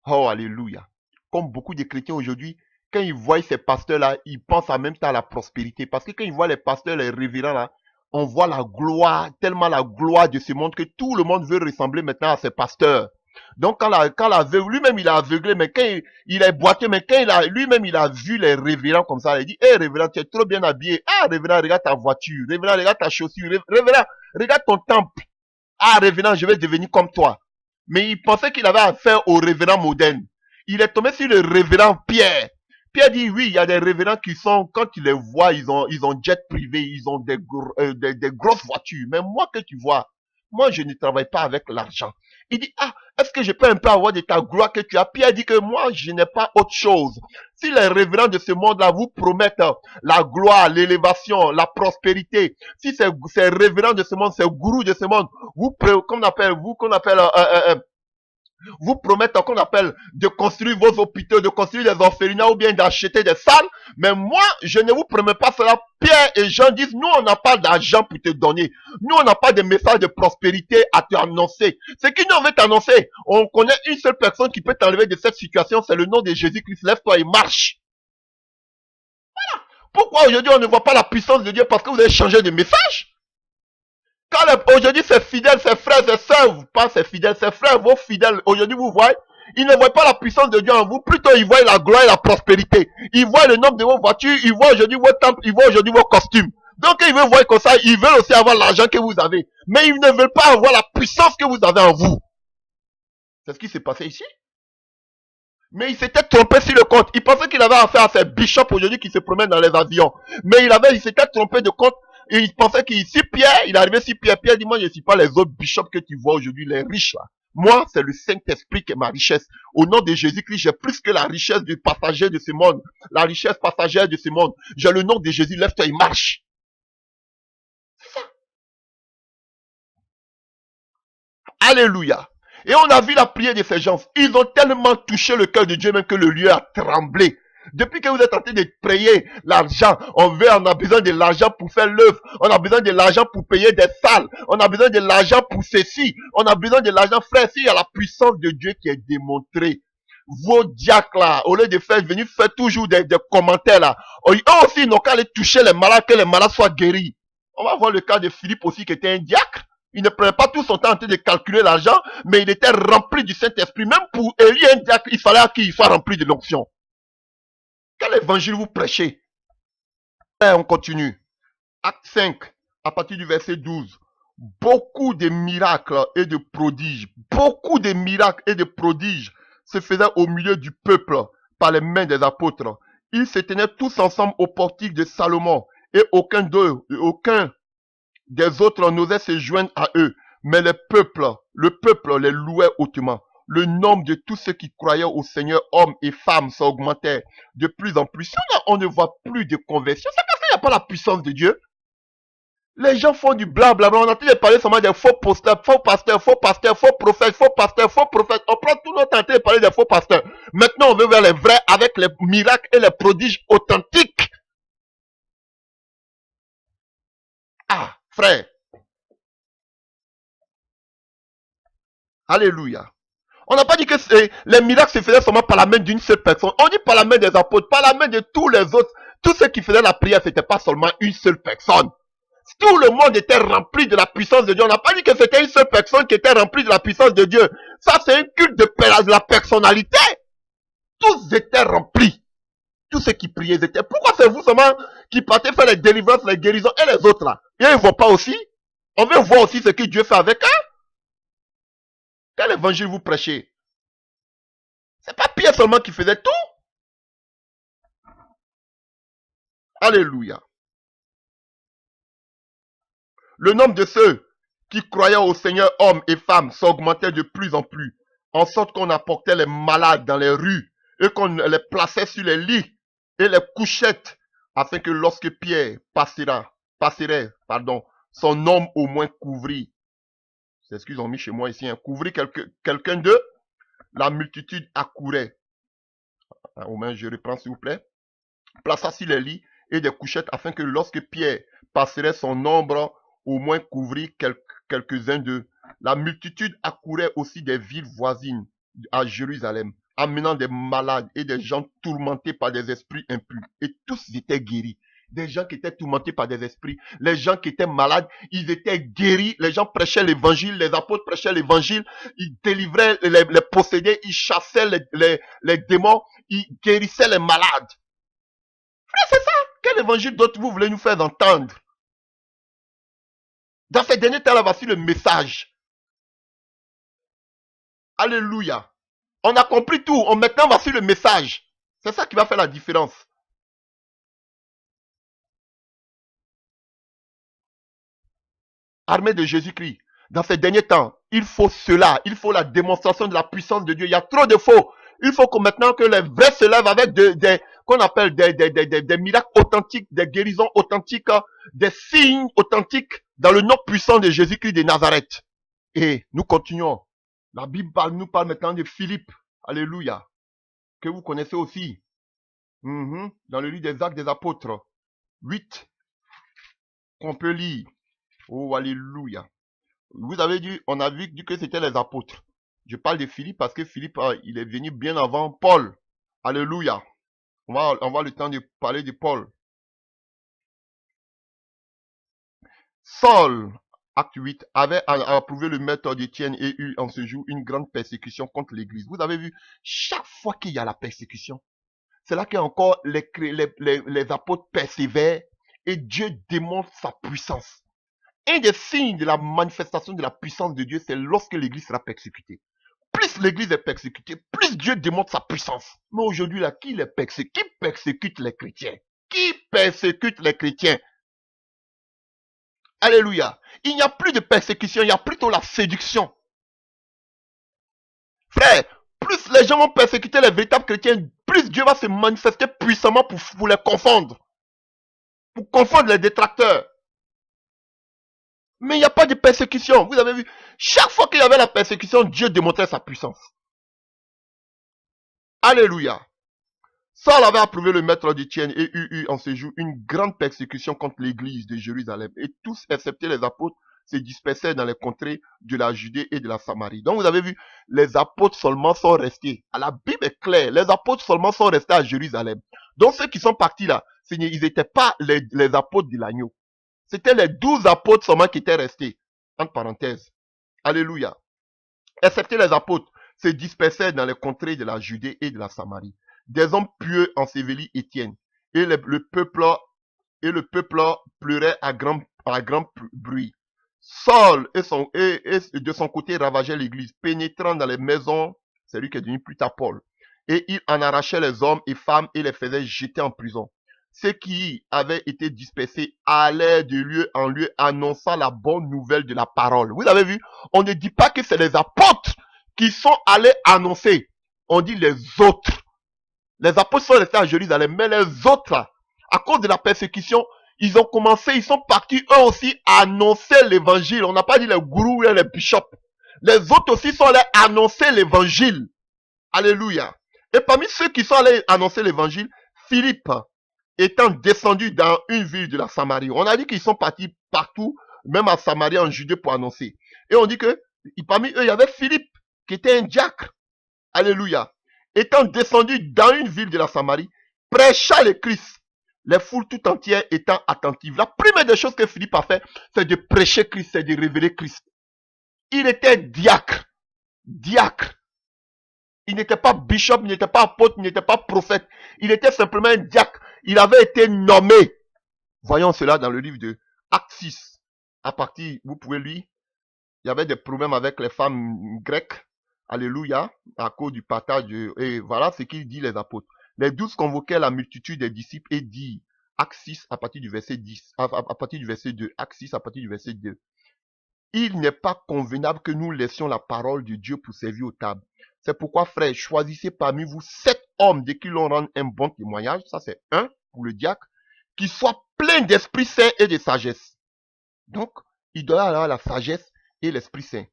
oh, alléluia. Comme beaucoup de chrétiens aujourd'hui, quand ils voient ces pasteurs-là, ils pensent en même temps à la prospérité. Parce que quand ils voient les pasteurs, les révérends là, on voit la gloire, tellement la gloire de ce monde que tout le monde veut ressembler maintenant à ces pasteurs. Donc quand la veuve, lui-même il est aveuglé, mais quand il est boiteux, mais quand lui-même il a vu les révérends comme ça, il dit, hé révérend, tu es trop bien habillé. Ah révérend, regarde ta voiture. Révérend, regarde ta chaussure. Révérend, regarde ton temple. Ah révérend, je vais devenir comme toi. Mais il pensait qu'il avait affaire au révérend moderne. Il est tombé sur le révérend Pierre. Pierre dit oui, il y a des révérends qui sont, quand tu les vois, ils ont jet privé, ils ont des grosses voitures. Mais moi que tu vois, moi je ne travaille pas avec l'argent. Il dit, ah, est-ce que je peux un peu avoir de ta gloire que tu as? Pierre dit que moi je n'ai pas autre chose. Si les révérends de ce monde-là vous promettent la gloire, l'élévation, la prospérité, si ces révérends de ce monde, ces gourous de ce monde, qu'on appelle, vous promettent qu'on appelle de construire vos hôpitaux, de construire des orphelinats ou bien d'acheter des salles. Mais moi, je ne vous promets pas cela. Pierre et Jean disent, nous, on n'a pas d'argent pour te donner. Nous, on n'a pas de message de prospérité à t'annoncer. Ce qui nous veut t'annoncer, on connaît une seule personne qui peut t'enlever de cette situation, c'est le nom de Jésus-Christ. Lève-toi et marche. Pourquoi aujourd'hui on ne voit pas la puissance de Dieu? Parce que vous avez changé de message. Quand aujourd'hui ces fidèles, ces frères et sœurs, pas ces fidèles, ces frères, vos fidèles, aujourd'hui vous voyez, ils ne voient pas la puissance de Dieu en vous, plutôt ils voient la gloire et la prospérité. Ils voient le nombre de vos voitures, ils voient aujourd'hui vos temples, ils voient aujourd'hui vos costumes. Donc ils veulent voir comme ça, ils veulent aussi avoir l'argent que vous avez. Mais ils ne veulent pas avoir la puissance que vous avez en vous. C'est ce qui s'est passé ici. Mais il s'était trompé sur le compte. Il pensait qu'il avait affaire à ces bishops aujourd'hui qui se promènent dans les avions. Mais il s'était trompé de compte. Et il pensait qu'ici, Pierre, il est arrivé sur Pierre. Pierre dit, moi, je ne suis pas les autres bishops que tu vois aujourd'hui, les riches là. Moi, c'est le Saint-Esprit qui est ma richesse. Au nom de Jésus-Christ, j'ai plus que la richesse du passager de ce monde. La richesse passagère de ce monde. J'ai le nom de Jésus. Lève-toi et marche. Alléluia. Et on a vu la prière de ces gens. Ils ont tellement touché le cœur de Dieu même que le lieu a tremblé. Depuis que vous êtes en train de prier l'argent, on a besoin de l'argent pour faire l'œuvre. On a besoin de l'argent pour payer des salles. On a besoin de l'argent pour ceci. On a besoin de l'argent, frère. S'il y a la puissance de Dieu qui est démontrée, vos diacres là, au lieu de venir faire toujours des commentaires là, eux aussi, ils n'ont qu'à aller toucher les malades, que les malades soient guéris. On va voir le cas de Philippe aussi, qui était un diacre. Il ne prenait pas tout son temps en train de calculer l'argent, mais il était rempli du Saint-Esprit. Même pour Élie, un diacre, il fallait qu'il soit rempli de l'onction. Quel évangile vous prêchez? Et on continue. Acte 5, à partir du verset 12. Beaucoup de miracles et de prodiges, se faisaient au milieu du peuple par les mains des apôtres. Ils se tenaient tous ensemble au portique de Salomon et aucun des autres n'osaient se joindre à eux, mais le peuple les louait hautement. Le nombre de tous ceux qui croyaient au Seigneur, hommes et femmes, s'augmentait de plus en plus. Si on ne voit plus de conversion, c'est parce qu'il n'y a pas la puissance de Dieu. Les gens font du blablabla. On a entendu parler seulement des faux pasteurs, faux pasteurs, faux pasteurs, faux prophètes, faux pasteurs, faux prophètes. On prend tout notre temps de parler des faux pasteurs. Maintenant, on veut vers les vrais avec les miracles et les prodiges authentiques. Ah, frère. Alléluia. On n'a pas dit que les miracles se faisaient seulement par la main d'une seule personne. On dit par la main des apôtres, par la main de tous les autres. Tous ceux qui faisaient la prière, c'était pas seulement une seule personne. Tout le monde était rempli de la puissance de Dieu. On n'a pas dit que c'était une seule personne qui était remplie de la puissance de Dieu. Ça, c'est un culte de la personnalité. Tous étaient remplis. Tous ceux qui priaient étaient. Pourquoi c'est vous seulement qui partez faire les délivrances, les guérisons et les autres là? Et ils ne voient pas aussi? On veut voir aussi ce que Dieu fait avec eux. Quel évangile vous prêchez? C'est pas Pierre seulement qui faisait tout. Alléluia. Le nombre de ceux qui croyaient au Seigneur, hommes et femmes, s'augmentait de plus en plus, en sorte qu'on apportait les malades dans les rues et qu'on les plaçait sur les lits et les couchettes, afin que lorsque Pierre passerait, son homme au moins couvrit, c'est ce qu'ils ont mis chez moi ici, couvrit quelqu'un d'eux, la multitude accourait. Au moins, je reprends s'il vous plaît. Plaça sur les lits et des couchettes, afin que lorsque Pierre passerait, son ombre au moins couvrit quelques-uns d'eux. La multitude accourait aussi des villes voisines à Jérusalem, amenant des malades et des gens tourmentés par des esprits impurs. Et tous étaient guéris. Des gens qui étaient tourmentés par des esprits, les gens qui étaient malades, ils étaient guéris. Les gens prêchaient l'évangile, les apôtres prêchaient l'évangile, ils délivraient les possédés, ils chassaient les démons, ils guérissaient les malades. Frère, c'est ça. Quel évangile d'autre vous voulez nous faire entendre? Dans ces derniers temps-là, voici le message. Alléluia. On a compris tout. Maintenant, voici le message. C'est ça qui va faire la différence. Armée de Jésus-Christ. Dans ces derniers temps, il faut cela. Il faut la démonstration de la puissance de Dieu. Il y a trop de faux. Il faut que maintenant que les vrais se lèvent avec qu'on appelle des miracles authentiques, des guérisons authentiques, des signes authentiques dans le nom puissant de Jésus-Christ de Nazareth. Et nous continuons. La Bible nous parle maintenant de Philippe. Alléluia. Que vous connaissez aussi. Dans le livre des Actes des Apôtres. 8. Qu'on peut lire. Oh, alléluia. Vous avez dit, on a vu que c'était les apôtres. Je parle de Philippe parce que Philippe, il est venu bien avant Paul. Alléluia. On va avoir le temps de parler de Paul. Saul, acte 8, avait approuvé le maître d'Étienne et eut en ce jour une grande persécution contre l'église. Vous avez vu, chaque fois qu'il y a la persécution, c'est là qu'encore les apôtres persévèrent et Dieu démontre sa puissance. Un des signes de la manifestation de la puissance de Dieu, c'est lorsque l'église sera persécutée. Plus l'église est persécutée, plus Dieu démontre sa puissance. Mais aujourd'hui, là, qui persécute les chrétiens? Qui persécute les chrétiens? Alléluia. Il n'y a plus de persécution, il y a plutôt la séduction. Frère, plus les gens vont persécuter les véritables chrétiens, plus Dieu va se manifester puissamment pour les confondre. Pour confondre les détracteurs. Mais il n'y a pas de persécution. Vous avez vu, chaque fois qu'il y avait la persécution, Dieu démontrait sa puissance. Alléluia. Saul avait approuvé le maître d'Étienne et eut en ce jour une grande persécution contre l'église de Jérusalem. Et tous, excepté les apôtres, se dispersaient dans les contrées de la Judée et de la Samarie. Donc vous avez vu, les apôtres seulement sont restés. La Bible est claire, les apôtres seulement sont restés à Jérusalem. Donc ceux qui sont partis là, ils n'étaient pas les apôtres de l'agneau. C'était les 12 apôtres seulement qui étaient restés. Entre parenthèses. Alléluia. Excepté les apôtres, se dispersaient dans les contrées de la Judée et de la Samarie. Des hommes pieux ensevelis Étienne. Et le peuple pleurait à grand bruit. Saul de son côté ravageait l'église, pénétrant dans les maisons, c'est lui qui est devenu plus tard Paul. Et il en arrachait les hommes et femmes et les faisait jeter en prison. Ceux qui avaient été dispersés allaient de lieu en lieu annonçant la bonne nouvelle de la parole. Vous avez vu, on ne dit pas que c'est les apôtres qui sont allés annoncer. On dit les autres. Les apôtres sont restés à Jérusalem, mais les autres, à cause de la persécution, ils sont partis eux aussi annoncer l'évangile. On n'a pas dit les gourous et les bishops. Les autres aussi sont allés annoncer l'évangile. Alléluia. Et parmi ceux qui sont allés annoncer l'évangile, Philippe, étant descendu dans une ville de la Samarie. On a dit qu'ils sont partis partout, même à Samarie, en Judée, pour annoncer. Et on dit que parmi eux, il y avait Philippe, qui était un diacre. Alléluia. Étant descendu dans une ville de la Samarie, prêcha le Christ. Les foules tout entières étant attentives. La première des choses que Philippe a fait, c'est de prêcher Christ, c'est de révéler Christ. Il était diacre. Diacre. Il n'était pas bishop, il n'était pas apôtre, il n'était pas prophète. Il était simplement un diacre. Il avait été nommé. Voyons cela dans le livre de Actes 6. À partir, vous pouvez lire. Il y avait des problèmes avec les femmes grecques. Alléluia. À cause du partage. Et voilà ce qu'il dit les apôtres. Les 12 convoquèrent la multitude des disciples et dit, Actes 6 à partir du verset 10, à partir du verset 2, Actes 6 à partir du verset 2. Il n'est pas convenable que nous laissions la parole de Dieu pour servir aux tables. C'est pourquoi, frères, choisissez parmi vous 7 hommes de qui l'on rende un bon témoignage. Ça, c'est un pour le diacre. Qui soient pleins d'Esprit Saint et de sagesse. Donc, il doit avoir la sagesse et l'Esprit Saint.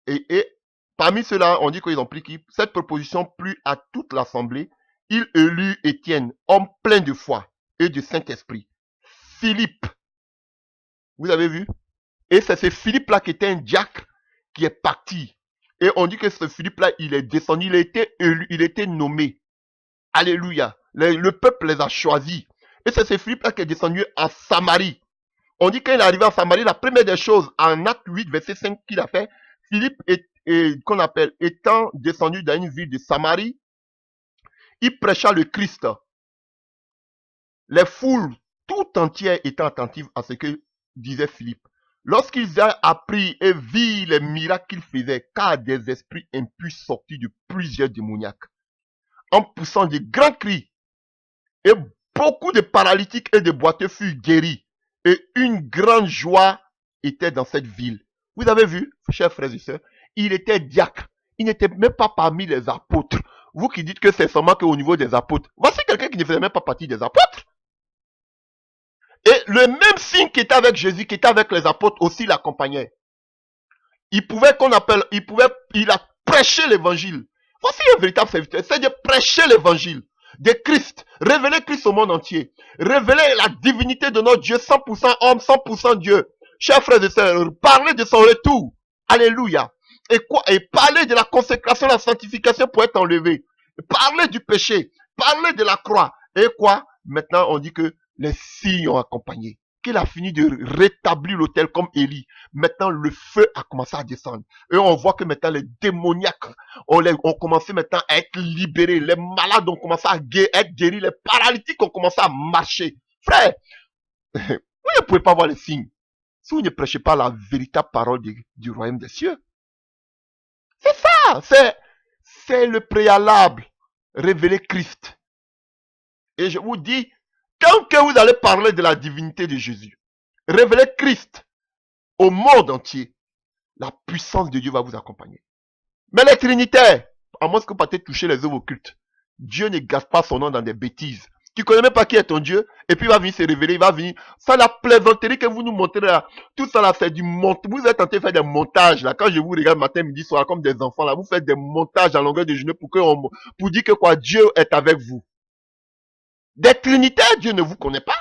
Et parmi ceux-là, on dit qu'ils ont pris qui? Cette proposition plut à toute l'assemblée. Il élut Étienne, homme plein de foi et de Saint-Esprit. Philippe. Vous avez vu? Et c'est ce Philippe-là qui était un diacre qui est parti. Et on dit que ce Philippe-là, il est descendu, il a été élu, il a été nommé. Alléluia. Le peuple les a choisis. Et c'est ce Philippe-là qui est descendu en Samarie. On dit qu'il est arrivé en Samarie, la première des choses, en Acte 8, verset 5 qu'il a fait, Philippe qu'on appelle, étant descendu dans une ville de Samarie, il prêcha le Christ. Les foules tout entières étaient attentives à ce que disait Philippe. Lorsqu'ils ont appris et vu les miracles qu'il faisait, car des esprits impurs sortis de plusieurs démoniaques, en poussant de grands cris, et beaucoup de paralytiques et de boiteux furent guéris, et une grande joie était dans cette ville. Vous avez vu, chers frères et sœurs, il était diacre. Il n'était même pas parmi les apôtres. Vous qui dites que c'est seulement qu'au niveau des apôtres. Voici quelqu'un qui ne faisait même pas partie des apôtres. Et le même signe qui était avec Jésus, qui était avec les apôtres aussi l'accompagnait. Il a prêché l'évangile. Voici un véritable serviteur, c'est de prêcher l'évangile de Christ, révéler Christ au monde entier, révéler la divinité de notre Dieu, 100% homme, 100% Dieu. Chers frères et sœurs, parler de son retour, alléluia, et parler de la consécration, la sanctification pour être enlevé, parler du péché, parler de la croix, et quoi? Maintenant on dit que les signes ont accompagné, qu'il a fini de rétablir l'autel comme Élie. Maintenant, le feu a commencé à descendre. Et on voit que maintenant, les démoniaques ont commencé maintenant à être libérés. Les malades ont commencé à être guéris. Les paralytiques ont commencé à marcher. Frère, vous ne pouvez pas voir les signes si vous ne prêchez pas la véritable parole du royaume des cieux. C'est ça. C'est le préalable. Révéler Christ. Et je vous dis, quand que vous allez parler de la divinité de Jésus, révéler Christ au monde entier, la puissance de Dieu va vous accompagner. Mais les trinitaires, à moins que vous partez toucher les œuvres occultes, Dieu ne gâte pas son nom dans des bêtises. Tu ne connais même pas qui est ton Dieu, et puis il va venir se révéler, il va venir. Ça, la plaisanterie que vous nous montrez là, tout ça là, c'est du montage. Vous êtes en train de faire des montages là. Quand je vous regarde matin, midi, soir, comme des enfants là, vous faites des montages à longueur de journée pour dire que quoi, Dieu est avec vous. Des trinitaires, Dieu ne vous connaît pas.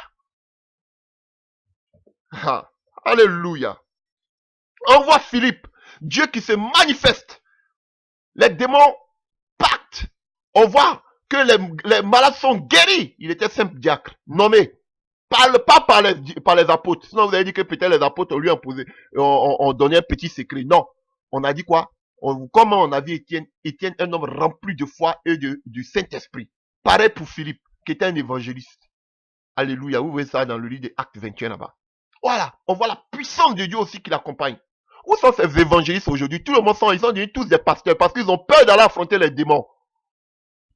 Ah, alléluia. On voit Philippe, Dieu qui se manifeste. Les démons pactent. On voit que les malades sont guéris. Il était simple diacre, nommé. Pas par les apôtres. Sinon vous avez dit que peut-être les apôtres lui ont donné un petit secret. Non. On a dit quoi? Comment on a vu Étienne, un homme rempli de foi et du Saint-Esprit. Pareil pour Philippe, qui était un évangéliste. Alléluia. Vous voyez ça dans le livre des Actes 21 là-bas. Voilà. On voit la puissance de Dieu aussi qui l'accompagne. Où sont ces évangélistes aujourd'hui? Tout le monde ils sont devenus tous des pasteurs parce qu'ils ont peur d'aller affronter les démons.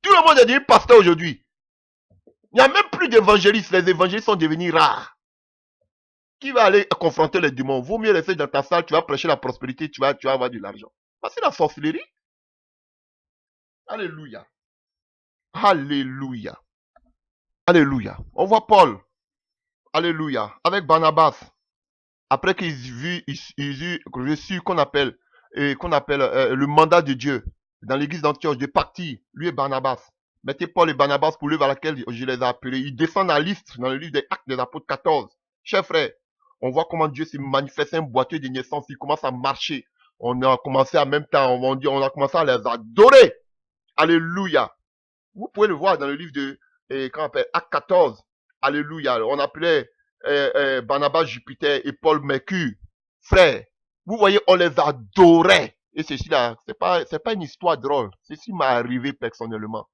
Tout le monde est devenu pasteur aujourd'hui. Il n'y a même plus d'évangélistes. Les évangélistes sont devenus rares. Qui va aller confronter les démons? Vaut mieux rester dans ta salle, tu vas prêcher la prospérité, tu vas avoir de l'argent. C'est la sorcellerie. Alléluia. Alléluia. Alléluia. On voit Paul. Alléluia. Avec Barnabas. Après qu'ils eurent reçu qu'on appelle le mandat de Dieu dans l'église d'Antioche de partir, lui et Barnabas. Mettez Paul et Barnabas pour l'œuvre à laquelle je les ai appelés. Ils descendent à liste dans le livre des Actes des Apôtres 14. Chers frères, on voit comment Dieu s'est manifesté un boiteux de naissance. Il commence à marcher. On a commencé en même temps, on a commencé à les adorer. Alléluia. Vous pouvez le voir dans le livre de Acte 14. Alléluia. On appelait Barnabas Jupiter et Paul Mercure. Frère, vous voyez, on les adorait. Et ceci là, c'est pas une histoire drôle. Ceci m'est arrivé personnellement.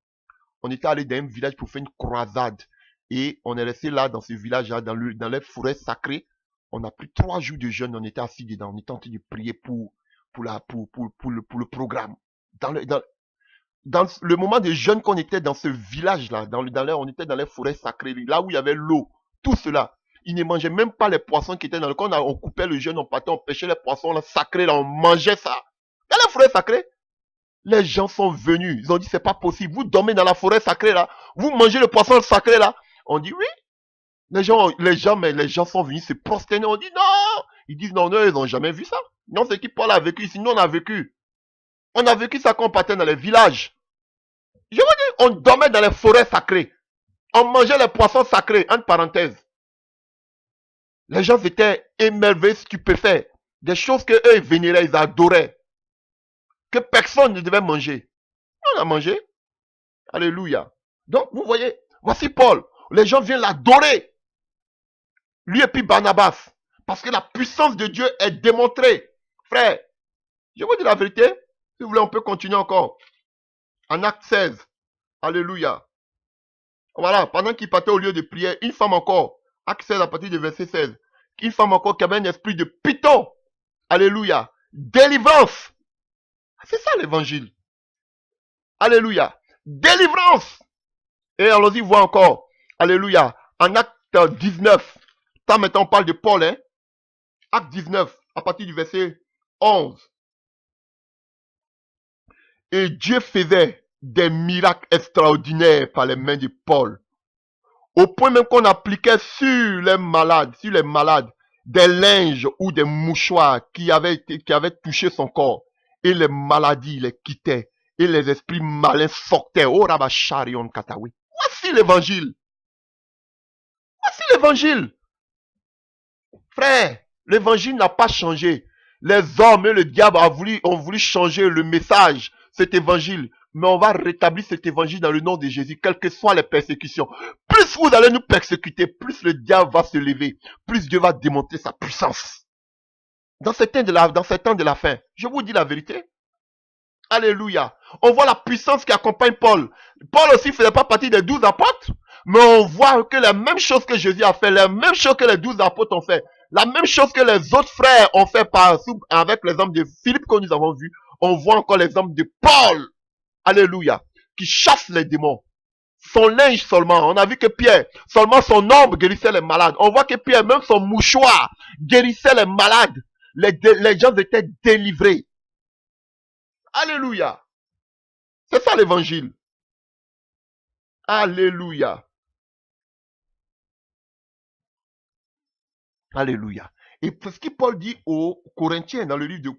On était allé dans un village pour faire une croisade. Et on est resté là dans ce village-là, dans les forêts sacrées. On a pris 3 jours de jeûne, on était assis dedans, on était en train de prier pour le programme. Dans le moment de jeûne qu'on était dans ce village-là, on était dans les forêts sacrées, là où il y avait l'eau, tout cela. Ils ne mangeaient même pas les poissons qui étaient dans le camp. On coupait le jeûne, on partait, on pêchait les poissons là, sacrés, là, on mangeait ça. Dans la forêt sacrée, les gens sont venus. Ils ont dit, c'est pas possible. Vous dormez dans la forêt sacrée là. Vous mangez le poisson sacré là. On dit, oui. Les gens sont venus se prosterner. On dit, non. Ils disent, non, ils n'ont jamais vu ça. Non, c'est qui Paul a vécu ici. Nous, on a vécu. On a vécu ça quand on partait dans les villages. Je vous dis, on dormait dans les forêts sacrées. On mangeait les poissons sacrés, entre parenthèses. Les gens étaient émerveillés, stupéfaits. Des choses que eux, ils vénéraient, ils adoraient. Que personne ne devait manger. On a mangé. Alléluia. Donc, vous voyez, voici Paul. Les gens viennent l'adorer. Lui et puis Barnabas. Parce que la puissance de Dieu est démontrée. Frère, je vous dis la vérité. Si vous voulez, on peut continuer encore. En acte 16. Alléluia. Voilà, pendant qu'il partait au lieu de prière, une femme encore. Acte 16 à partir du verset 16. Une femme encore qui avait un esprit de python. Alléluia. Délivrance. C'est ça l'évangile. Alléluia. Délivrance. Et allons-y voir encore. Alléluia. En acte 19. Ça maintenant on parle de Paul. Hein? Acte 19 à partir du verset 11. Et Dieu faisait des miracles extraordinaires par les mains de Paul. Au point même qu'on appliquait sur les malades, des linges ou des mouchoirs qui avaient touché son corps. Et les maladies les quittaient. Et les esprits malins sortaient. Oh Rabasharion Katawi. Voici l'évangile. Voici l'évangile. Frère, l'évangile n'a pas changé. Les hommes et le diable ont voulu changer le message, cet évangile. Mais on va rétablir cet évangile dans le nom de Jésus, quelles que soient les persécutions. Plus vous allez nous persécuter, plus le diable va se lever, plus Dieu va démontrer sa puissance. Dans ces temps de la fin, je vous dis la vérité. Alléluia. On voit la puissance qui accompagne Paul. Paul aussi ne faisait pas partie des 12 apôtres. Mais on voit que la même chose que Jésus a fait, la même chose que les 12 apôtres ont fait, la même chose que les autres frères ont fait avec l'exemple de Philippe que nous avons vu, on voit encore l'exemple de Paul. Alléluia. Qui chasse les démons. Son linge seulement. On a vu que Pierre, seulement son ombre guérissait les malades. On voit que Pierre, même son mouchoir, guérissait les malades. Les gens étaient délivrés. Alléluia. C'est ça l'évangile. Alléluia. Alléluia. Et ce que Paul dit aux Corinthiens dans le livre de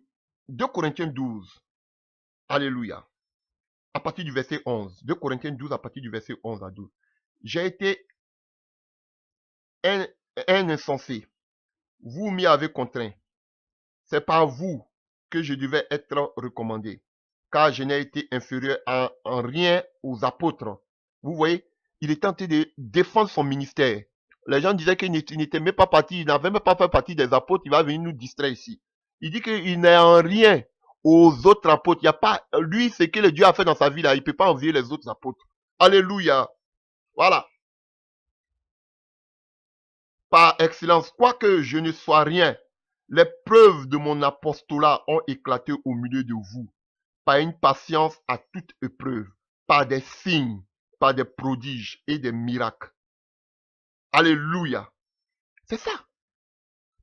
2 Corinthiens 12. Alléluia. À partir du verset 11. 2 Corinthiens 12 à partir du verset 11 à 12. J'ai été un insensé. Vous m'y avez contraint. C'est par vous que je devais être recommandé. Car je n'ai été inférieur en rien aux apôtres. Vous voyez, il est tenté de défendre son ministère. Les gens disaient qu'il n'était même pas parti, il n'avait même pas fait partie des apôtres, il va venir nous distraire ici. Il dit qu'il n'est en rien aux autres apôtres. Il n'y a pas, lui, ce que le Dieu a fait dans sa vie là, il ne peut pas envier les autres apôtres. Alléluia. Voilà. Par excellence, quoique je ne sois rien, les preuves de mon apostolat ont éclaté au milieu de vous, par une patience à toute épreuve, par des signes, par des prodiges et des miracles. Alléluia. C'est ça.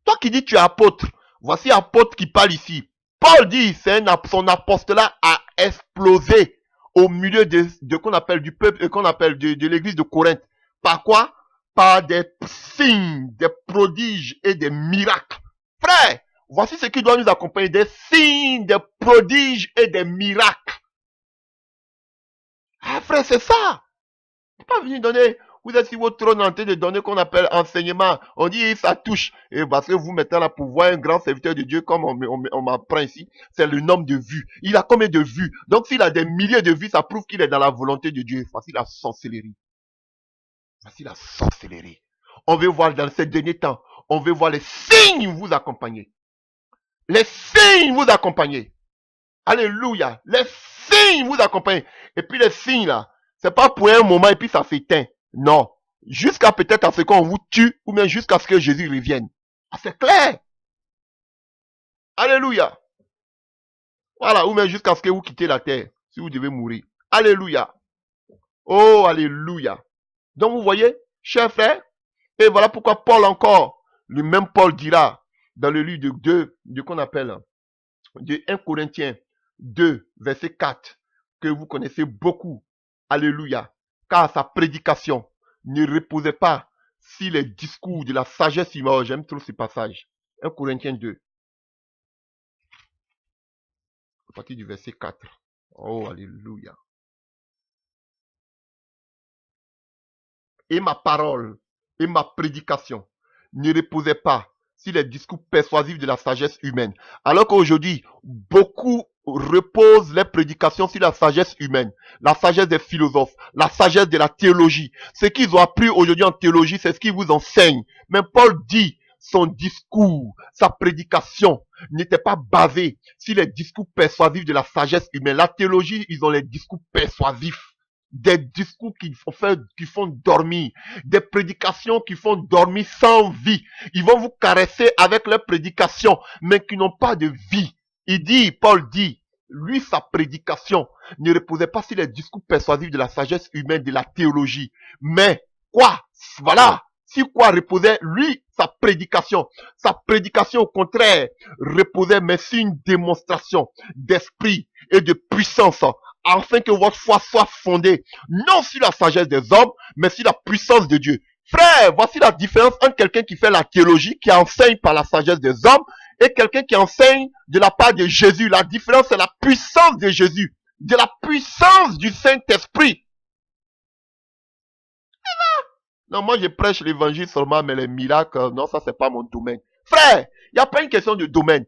Toi qui dis tu es apôtre, voici apôtre qui parle ici. Paul dit, son apostolat a explosé au milieu de qu'on appelle du peuple et qu'on appelle de l'église de Corinthe. Par quoi? Par des signes, des prodiges et des miracles. Frère, voici ce qui doit nous accompagner, des signes, des prodiges et des miracles. Ah frère, c'est ça. Il ne faut pas venir donner, vous êtes sur votre trône en train de donner qu'on appelle enseignement. On dit ça touche. Et parce que vous mettez là pour voir un grand serviteur de Dieu comme on m'apprend ici, c'est le nombre de vues. Il a combien de vues? Donc s'il a des milliers de vues, ça prouve qu'il est dans la volonté de Dieu. Voici la sorcellerie. Voici la sorcellerie. On veut voir dans ces derniers temps, on veut voir les signes vous accompagner. Les signes vous accompagner. Alléluia. Les signes vous accompagnent. Et puis les signes là, c'est pas pour un moment et puis ça s'éteint. Non. Jusqu'à peut-être à ce qu'on vous tue ou bien jusqu'à ce que Jésus revienne. Ah, c'est clair. Alléluia. Voilà. Ou bien jusqu'à ce que vous quittez la terre. Si vous devez mourir. Alléluia. Oh, alléluia. Donc vous voyez, chers frères, et voilà pourquoi Paul encore, le même Paul dira dans le livre de qu'on appelle, de 1 Corinthiens 2, verset 4, que vous connaissez beaucoup. Alléluia. Car sa prédication ne reposait pas sur les discours de la sagesse humaine. J'aime trop ce passage. 1 Corinthiens 2. À partir du verset 4. Oh, alléluia. Et ma parole et ma prédication ne reposaient pas sur les discours persuasifs de la sagesse humaine. Alors qu'aujourd'hui, beaucoup reposent les prédications sur la sagesse humaine, la sagesse des philosophes, la sagesse de la théologie. Ce qu'ils ont appris aujourd'hui en théologie, c'est ce qu'ils vous enseignent. Mais Paul dit, son discours, sa prédication n'était pas basée sur les discours persuasifs de la sagesse humaine. La théologie, ils ont les discours persuasifs. Des discours qui font dormir, des prédications qui font dormir sans vie. Ils vont vous caresser avec leurs prédications, mais qui n'ont pas de vie. Paul dit, lui, sa prédication ne reposait pas sur les discours persuasifs de la sagesse humaine, de la théologie. Mais, quoi? Voilà. Sur quoi reposait, lui, sa prédication? Sa prédication, au contraire, reposait, mais sur une démonstration d'esprit et de puissance, afin que votre foi soit fondée, non sur la sagesse des hommes, mais sur la puissance de Dieu. Frère, voici la différence entre quelqu'un qui fait la théologie, qui enseigne par la sagesse des hommes, et quelqu'un qui enseigne de la part de Jésus. La différence, c'est la puissance de Jésus, de la puissance du Saint-Esprit. Non, moi je prêche l'évangile seulement, mais les miracles, non, ça c'est pas mon domaine. Frère, il n'y a pas une question de domaine.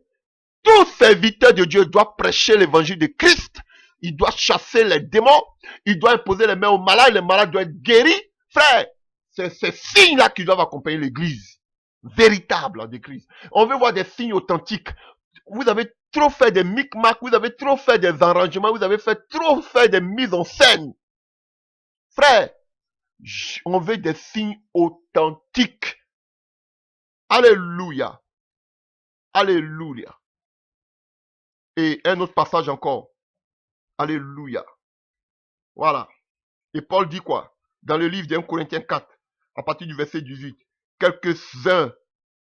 Tout serviteur de Dieu doit prêcher l'évangile de Christ. Il doit chasser les démons. Il doit imposer les mains aux malades. Les malades doivent être guéris. Frère, c'est ces signes-là qui doivent accompagner l'église. Véritable d'église. On veut voir des signes authentiques. Vous avez trop fait des micmacs. Vous avez trop fait des arrangements. Vous avez trop fait des mises en scène. Frère, on veut des signes authentiques. Alléluia. Alléluia. Et un autre passage encore. Alléluia. Voilà. Et Paul dit quoi? Dans le livre d'1 Corinthiens 4, à partir du verset 18. Quelques-uns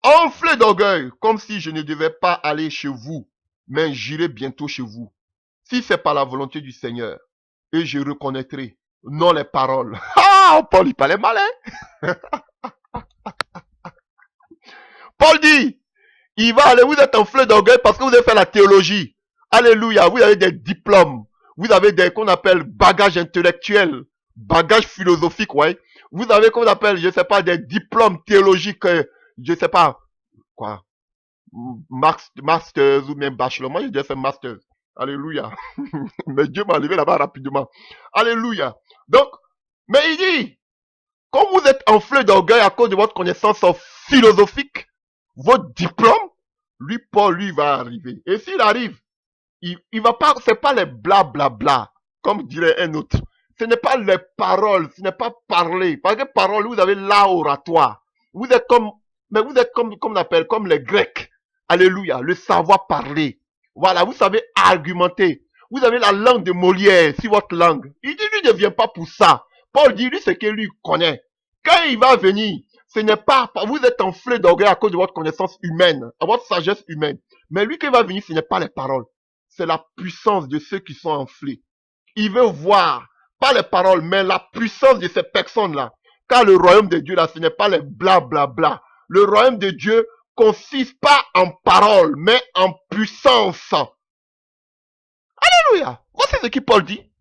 enflés d'orgueil, comme si je ne devais pas aller chez vous, mais j'irai bientôt chez vous. Si c'est par la volonté du Seigneur, et je reconnaîtrai, non les paroles. Ah, Paul, il parlait malin. Paul dit, il va aller, vous êtes enflés d'orgueil parce que vous avez fait la théologie. Alléluia, vous avez des diplômes. Vous avez des, qu'on appelle, bagages intellectuels, bagages philosophiques, ouais. Vous avez, qu'on appelle, je sais pas, des diplômes théologiques, je sais pas, quoi, masters ou même bachelor. Moi, j'ai déjà fait masters. Alléluia. Mais Dieu m'a levé là-bas rapidement. Alléluia. Donc, mais il dit, comme vous êtes enflé d'orgueil à cause de votre connaissance philosophique, votre diplôme, lui, Paul, lui, va arriver. Et s'il arrive, il va pas, c'est pas les blablabla, comme dirait un autre. Ce n'est pas les paroles, ce n'est pas parler. Parce que parole, vous avez l'oratoire. Vous êtes comme, mais vous êtes comme on appelle, comme les Grecs. Alléluia, le savoir parler. Voilà, vous savez argumenter. Vous avez la langue de Molière sur votre langue. Il dit, lui ne vient pas pour ça. Paul dit, lui, c'est que lui connaît. Quand il va venir, ce n'est pas, vous êtes enflé d'orgueil à cause de votre connaissance humaine, à votre sagesse humaine. Mais lui qui va venir, ce n'est pas les paroles. C'est la puissance de ceux qui sont enflés. Il veut voir, pas les paroles, mais la puissance de ces personnes-là. Car le royaume de Dieu, là, ce n'est pas les blablabla. Le royaume de Dieu consiste pas en paroles, mais en puissance. Alléluia. Voici ce que Paul dit.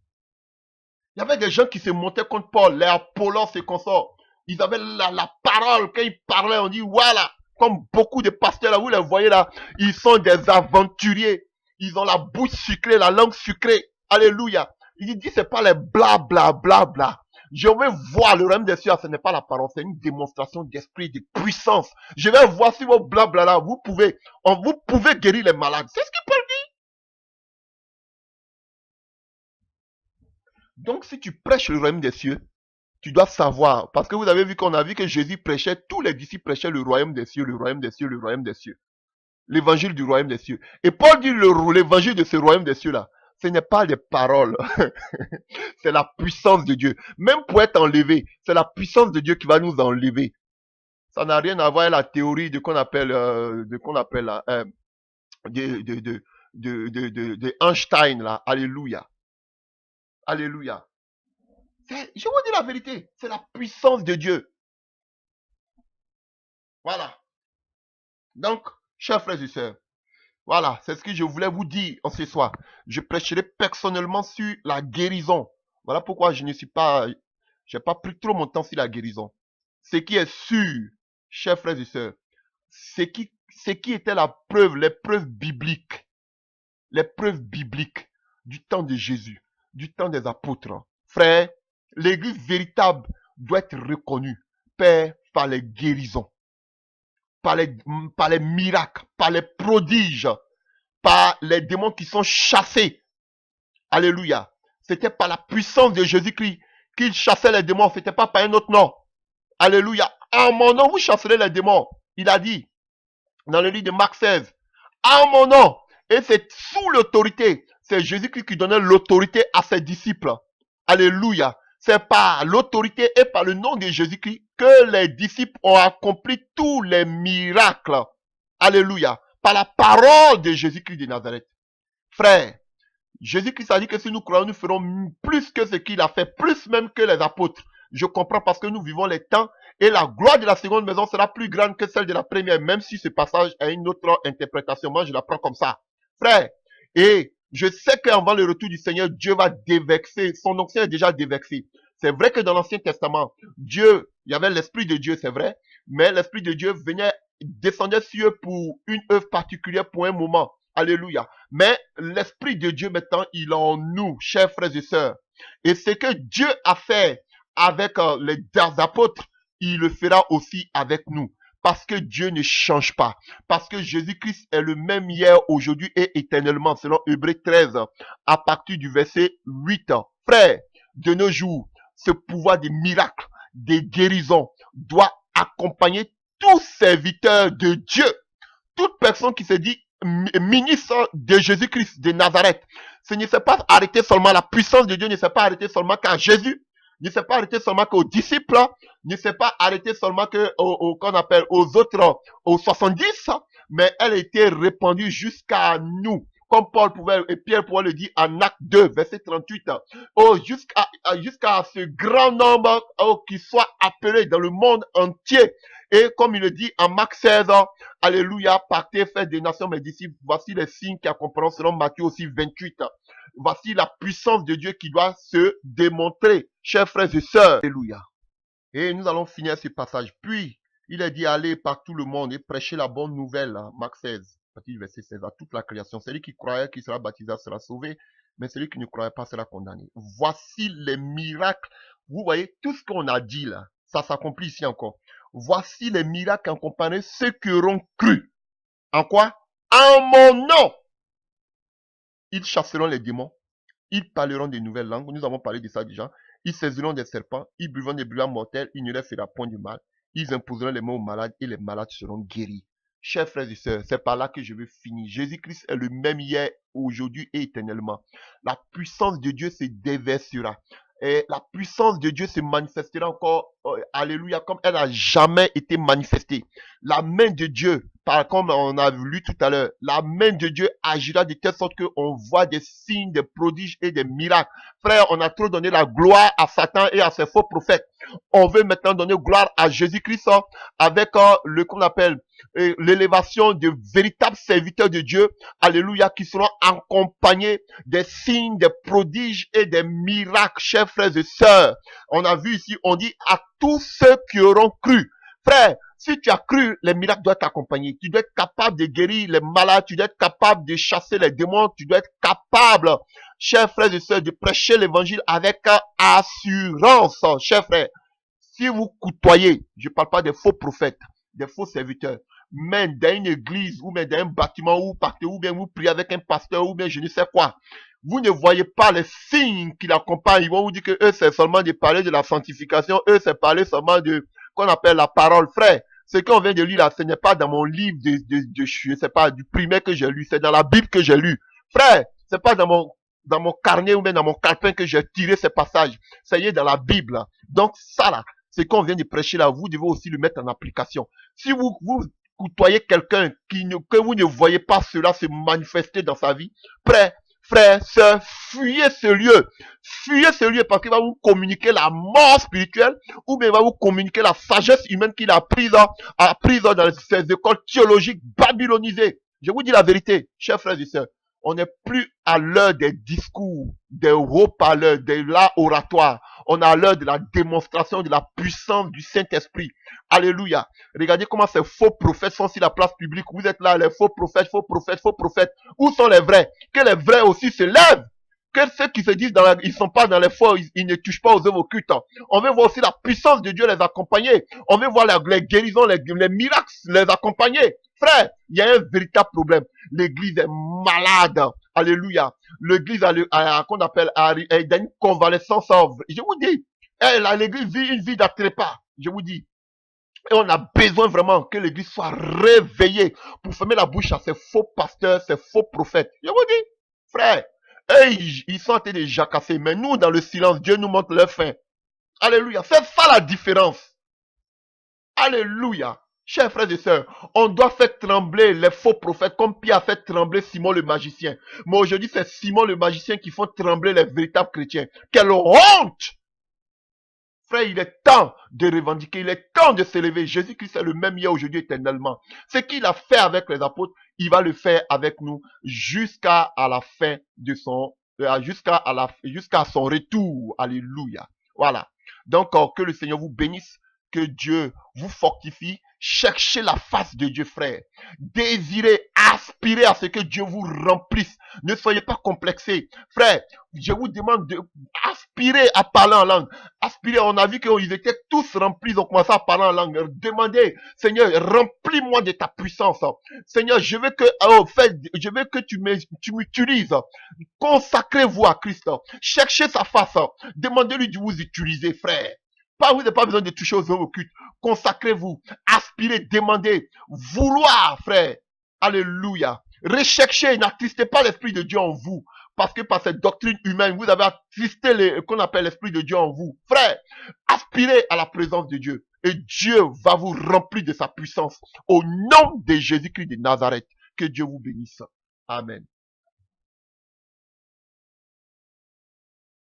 Il y avait des gens qui se montaient contre Paul, les Apollos et consorts. Ils avaient la parole, quand ils parlaient, on dit, voilà, comme beaucoup de pasteurs là, vous les voyez là, ils sont des aventuriers. Ils ont la bouche sucrée, la langue sucrée. Alléluia. Il dit, c'est pas les bla bla bla bla. Je vais voir le royaume des cieux, ce n'est pas la parole, c'est une démonstration d'esprit, de puissance. Je vais voir si vos bla bla là, vous pouvez guérir les malades. C'est ce que Paul dit. Donc, si tu prêches le royaume des cieux, tu dois savoir, parce que vous avez vu qu'on a vu que Jésus prêchait, tous les disciples prêchaient le royaume des cieux, le royaume des cieux, le royaume des cieux. L'évangile du royaume des cieux. Et Paul dit l'évangile de ce royaume des cieux-là, ce n'est pas des paroles, c'est la puissance de Dieu. Même pour être enlevé, c'est la puissance de Dieu qui va nous enlever. Ça n'a rien à voir avec la théorie de qu'on appelle, de Einstein là. Alléluia. Alléluia. Je vous dis la vérité, c'est la puissance de Dieu. Voilà. Donc, chers frères et sœurs, voilà, c'est ce que je voulais vous dire en ce soir. Je prêcherai personnellement sur la guérison. Voilà pourquoi je n'ai pas pris trop mon temps sur la guérison. Ce qui est sûr, chers frères et sœurs, ce qui était la preuve, les preuves bibliques, les preuves bibliques du temps de Jésus, du temps des apôtres. Frère, l'église véritable doit être reconnue, Père, par les guérisons, par les miracles, par les prodiges, par les démons qui sont chassés. Alléluia. C'était par la puissance de Jésus-Christ qu'il chassait les démons. C'était pas par un autre nom. Alléluia. En mon nom, vous chasserez les démons. Il a dit dans le livre de Marc 16. En mon nom. Et c'est sous l'autorité. C'est Jésus-Christ qui donnait l'autorité à ses disciples. Alléluia. C'est par l'autorité et par le nom de Jésus-Christ que les disciples ont accompli tous les miracles. Alléluia. Par la parole de Jésus-Christ de Nazareth. Frère, Jésus-Christ a dit que si nous croyons, nous ferons plus que ce qu'il a fait, plus même que les apôtres. Je comprends parce que nous vivons les temps et la gloire de la seconde maison sera plus grande que celle de la première, même si ce passage a une autre interprétation. Moi, je la prends comme ça. Frère, et je sais qu'avant le retour du Seigneur, Dieu va dévexer. Son onction est déjà dévexée. C'est vrai que dans l'Ancien Testament, Dieu, il y avait l'Esprit de Dieu, c'est vrai, mais l'Esprit de Dieu descendait sur eux pour une œuvre particulière, pour un moment. Alléluia. Mais l'Esprit de Dieu maintenant, il est en nous, chers frères et sœurs. Et ce que Dieu a fait avec les apôtres, il le fera aussi avec nous. Parce que Dieu ne change pas. Parce que Jésus-Christ est le même hier, aujourd'hui et éternellement, selon Hébreux 13, à partir du verset 8. Frère, de nos jours, ce pouvoir des miracles, des guérisons, doit accompagner tout serviteur de Dieu. Toute personne qui se dit ministre de Jésus-Christ de Nazareth, ce ne s'est pas arrêté seulement, la puissance de Dieu ne s'est pas arrêtée seulement qu'à Jésus, ne s'est pas arrêté seulement qu'aux disciples, ne s'est pas arrêté seulement qu'on appelle aux autres, aux 70, mais elle a été répandue jusqu'à nous. Comme Paul pouvait, et Pierre pouvait le dire en Acte 2, verset 38, jusqu'à ce grand nombre qui soit appelé dans le monde entier. Et comme il le dit en Marc 16, alléluia, partez, faites des nations mes disciples. Voici les signes qui accompagneront, selon Matthieu aussi 28. Voici la puissance de Dieu qui doit se démontrer, chers frères et sœurs. Alléluia. Et nous allons finir ce passage. Puis, il est dit, allez par tout le monde et prêchez la bonne nouvelle. Marc 16, verset 16, à toute la création. Celui qui croyait qui sera baptisé sera sauvé, mais celui qui ne croyait pas sera condamné. Voici les miracles. Vous voyez, tout ce qu'on a dit là, ça s'accomplit ici encore. Voici les miracles accompagnés ceux qui auront cru. En quoi? En mon nom. Ils chasseront les démons. Ils parleront de nouvelles langues. Nous avons parlé de ça déjà. Ils saisiront des serpents. Ils buvront des brûlants mortels. Il ne leur fera point du mal. Ils imposeront les mains aux malades et les malades seront guéris. Chers frères et sœurs, c'est par là que je veux finir. Jésus-Christ est le même hier, aujourd'hui et éternellement. La puissance de Dieu se déversera. Et la puissance de Dieu se manifestera encore, alléluia, comme elle n'a jamais été manifestée. La main de Dieu, comme on a lu tout à l'heure, la main de Dieu agira de telle sorte qu'on voit des signes, des prodiges et des miracles. Frère, on a trop donné la gloire à Satan et à ses faux prophètes. On veut maintenant donner gloire à Jésus-Christ avec le qu'on appelle l'élévation de véritables serviteurs de Dieu, alléluia, qui seront accompagnés des signes, des prodiges et des miracles, chers frères et sœurs. On a vu ici, on dit à tous ceux qui auront cru. Frère, si tu as cru, les miracles doivent t'accompagner. Tu dois être capable de guérir les malades, tu dois être capable de chasser les démons, tu dois être capable, chers frères et sœurs, de prêcher l'évangile avec assurance, chers frères. Si vous côtoyez, je ne parle pas des faux prophètes, des faux serviteurs, mais dans une église ou même dans un bâtiment où vous partez, ou bien vous priez avec un pasteur, ou bien je ne sais quoi, vous ne voyez pas les signes qui l'accompagnent. Ils vont vous dire que eux, c'est seulement de parler de la sanctification, eux, c'est parler seulement de, qu'on appelle la parole. Frère, ce qu'on vient de lire là, ce n'est pas dans mon livre je sais pas, du primaire que j'ai lu, c'est dans la Bible que j'ai lu. Frère, c'est pas dans mon carnet ou même dans mon calepin que j'ai tiré ces passages. Ça y est, dans la Bible. Donc, ça là, ce qu'on vient de prêcher là, vous devez aussi le mettre en application. Si vous côtoyez quelqu'un que vous ne voyez pas cela se manifester dans sa vie, frère, sœur, fuyez ce lieu. Fuyez ce lieu parce qu'il va vous communiquer la mort spirituelle ou bien il va vous communiquer la sagesse humaine qu'il a prise dans ces écoles théologiques babylonisées. Je vous dis la vérité, chers frères et sœurs. On n'est plus à l'heure des discours, des haut-parleurs, des là oratoires. On est à l'heure de la démonstration de la puissance du Saint-Esprit. Alléluia. Regardez comment ces faux prophètes sont sur la place publique. Vous êtes là, les faux prophètes, faux prophètes, faux prophètes. Où sont les vrais? Que les vrais aussi se lèvent. Que ceux qui se disent ils sont pas dans les faux, ils ne touchent pas aux œuvres occultes. On veut voir aussi la puissance de Dieu les accompagner. On veut voir les guérisons, les miracles les accompagner. Frère, il y a un véritable problème. L'église est malade. Alléluia. L'église qu'on appelle dans une convalescence. Je vous dis, l'église vit une vie d'atrépas. Je vous dis. Et on a besoin vraiment que l'église soit réveillée pour fermer la bouche à ces faux pasteurs, ces faux prophètes. Je vous dis, frère, ils sont en train de jacasser. Mais nous, dans le silence, Dieu nous montre leur fin. Alléluia. C'est ça la différence. Alléluia. Chers frères et sœurs, on doit faire trembler les faux prophètes comme Pierre a fait trembler Simon le magicien. Mais aujourd'hui, c'est Simon le magicien qui fait trembler les véritables chrétiens. Quelle honte! Frère, il est temps de revendiquer, il est temps de s'élever. Jésus-Christ est le même hier, aujourd'hui, éternellement. Ce qu'il a fait avec les apôtres, il va le faire avec nous jusqu'à la fin de son, jusqu'à son retour. Alléluia. Voilà. Donc, que le Seigneur vous bénisse, que Dieu vous fortifie. Cherchez la face de Dieu, frère. Désirez, aspirez à ce que Dieu vous remplisse. Ne soyez pas complexés. Frère, je vous demande d'aspirer à parler en langue. Aspirez, on a vu qu'ils étaient tous remplis, ils ont commencé à parler en langue. Demandez, Seigneur, remplis-moi de ta puissance. Seigneur, je veux que tu m'utilises. Consacrez-vous à Christ. Cherchez sa face. Demandez-lui de vous utiliser, frère. Vous n'avez pas besoin de toucher aux œuvres occultes. Consacrez-vous, aspirez, demandez, vouloir, frère. Alléluia. Recherchez, n'attristez pas l'Esprit de Dieu en vous. Parce que par cette doctrine humaine, vous avez attristé qu'on appelle l'Esprit de Dieu en vous. Frère, aspirez à la présence de Dieu. Et Dieu va vous remplir de sa puissance. Au nom de Jésus-Christ de Nazareth. Que Dieu vous bénisse. Amen.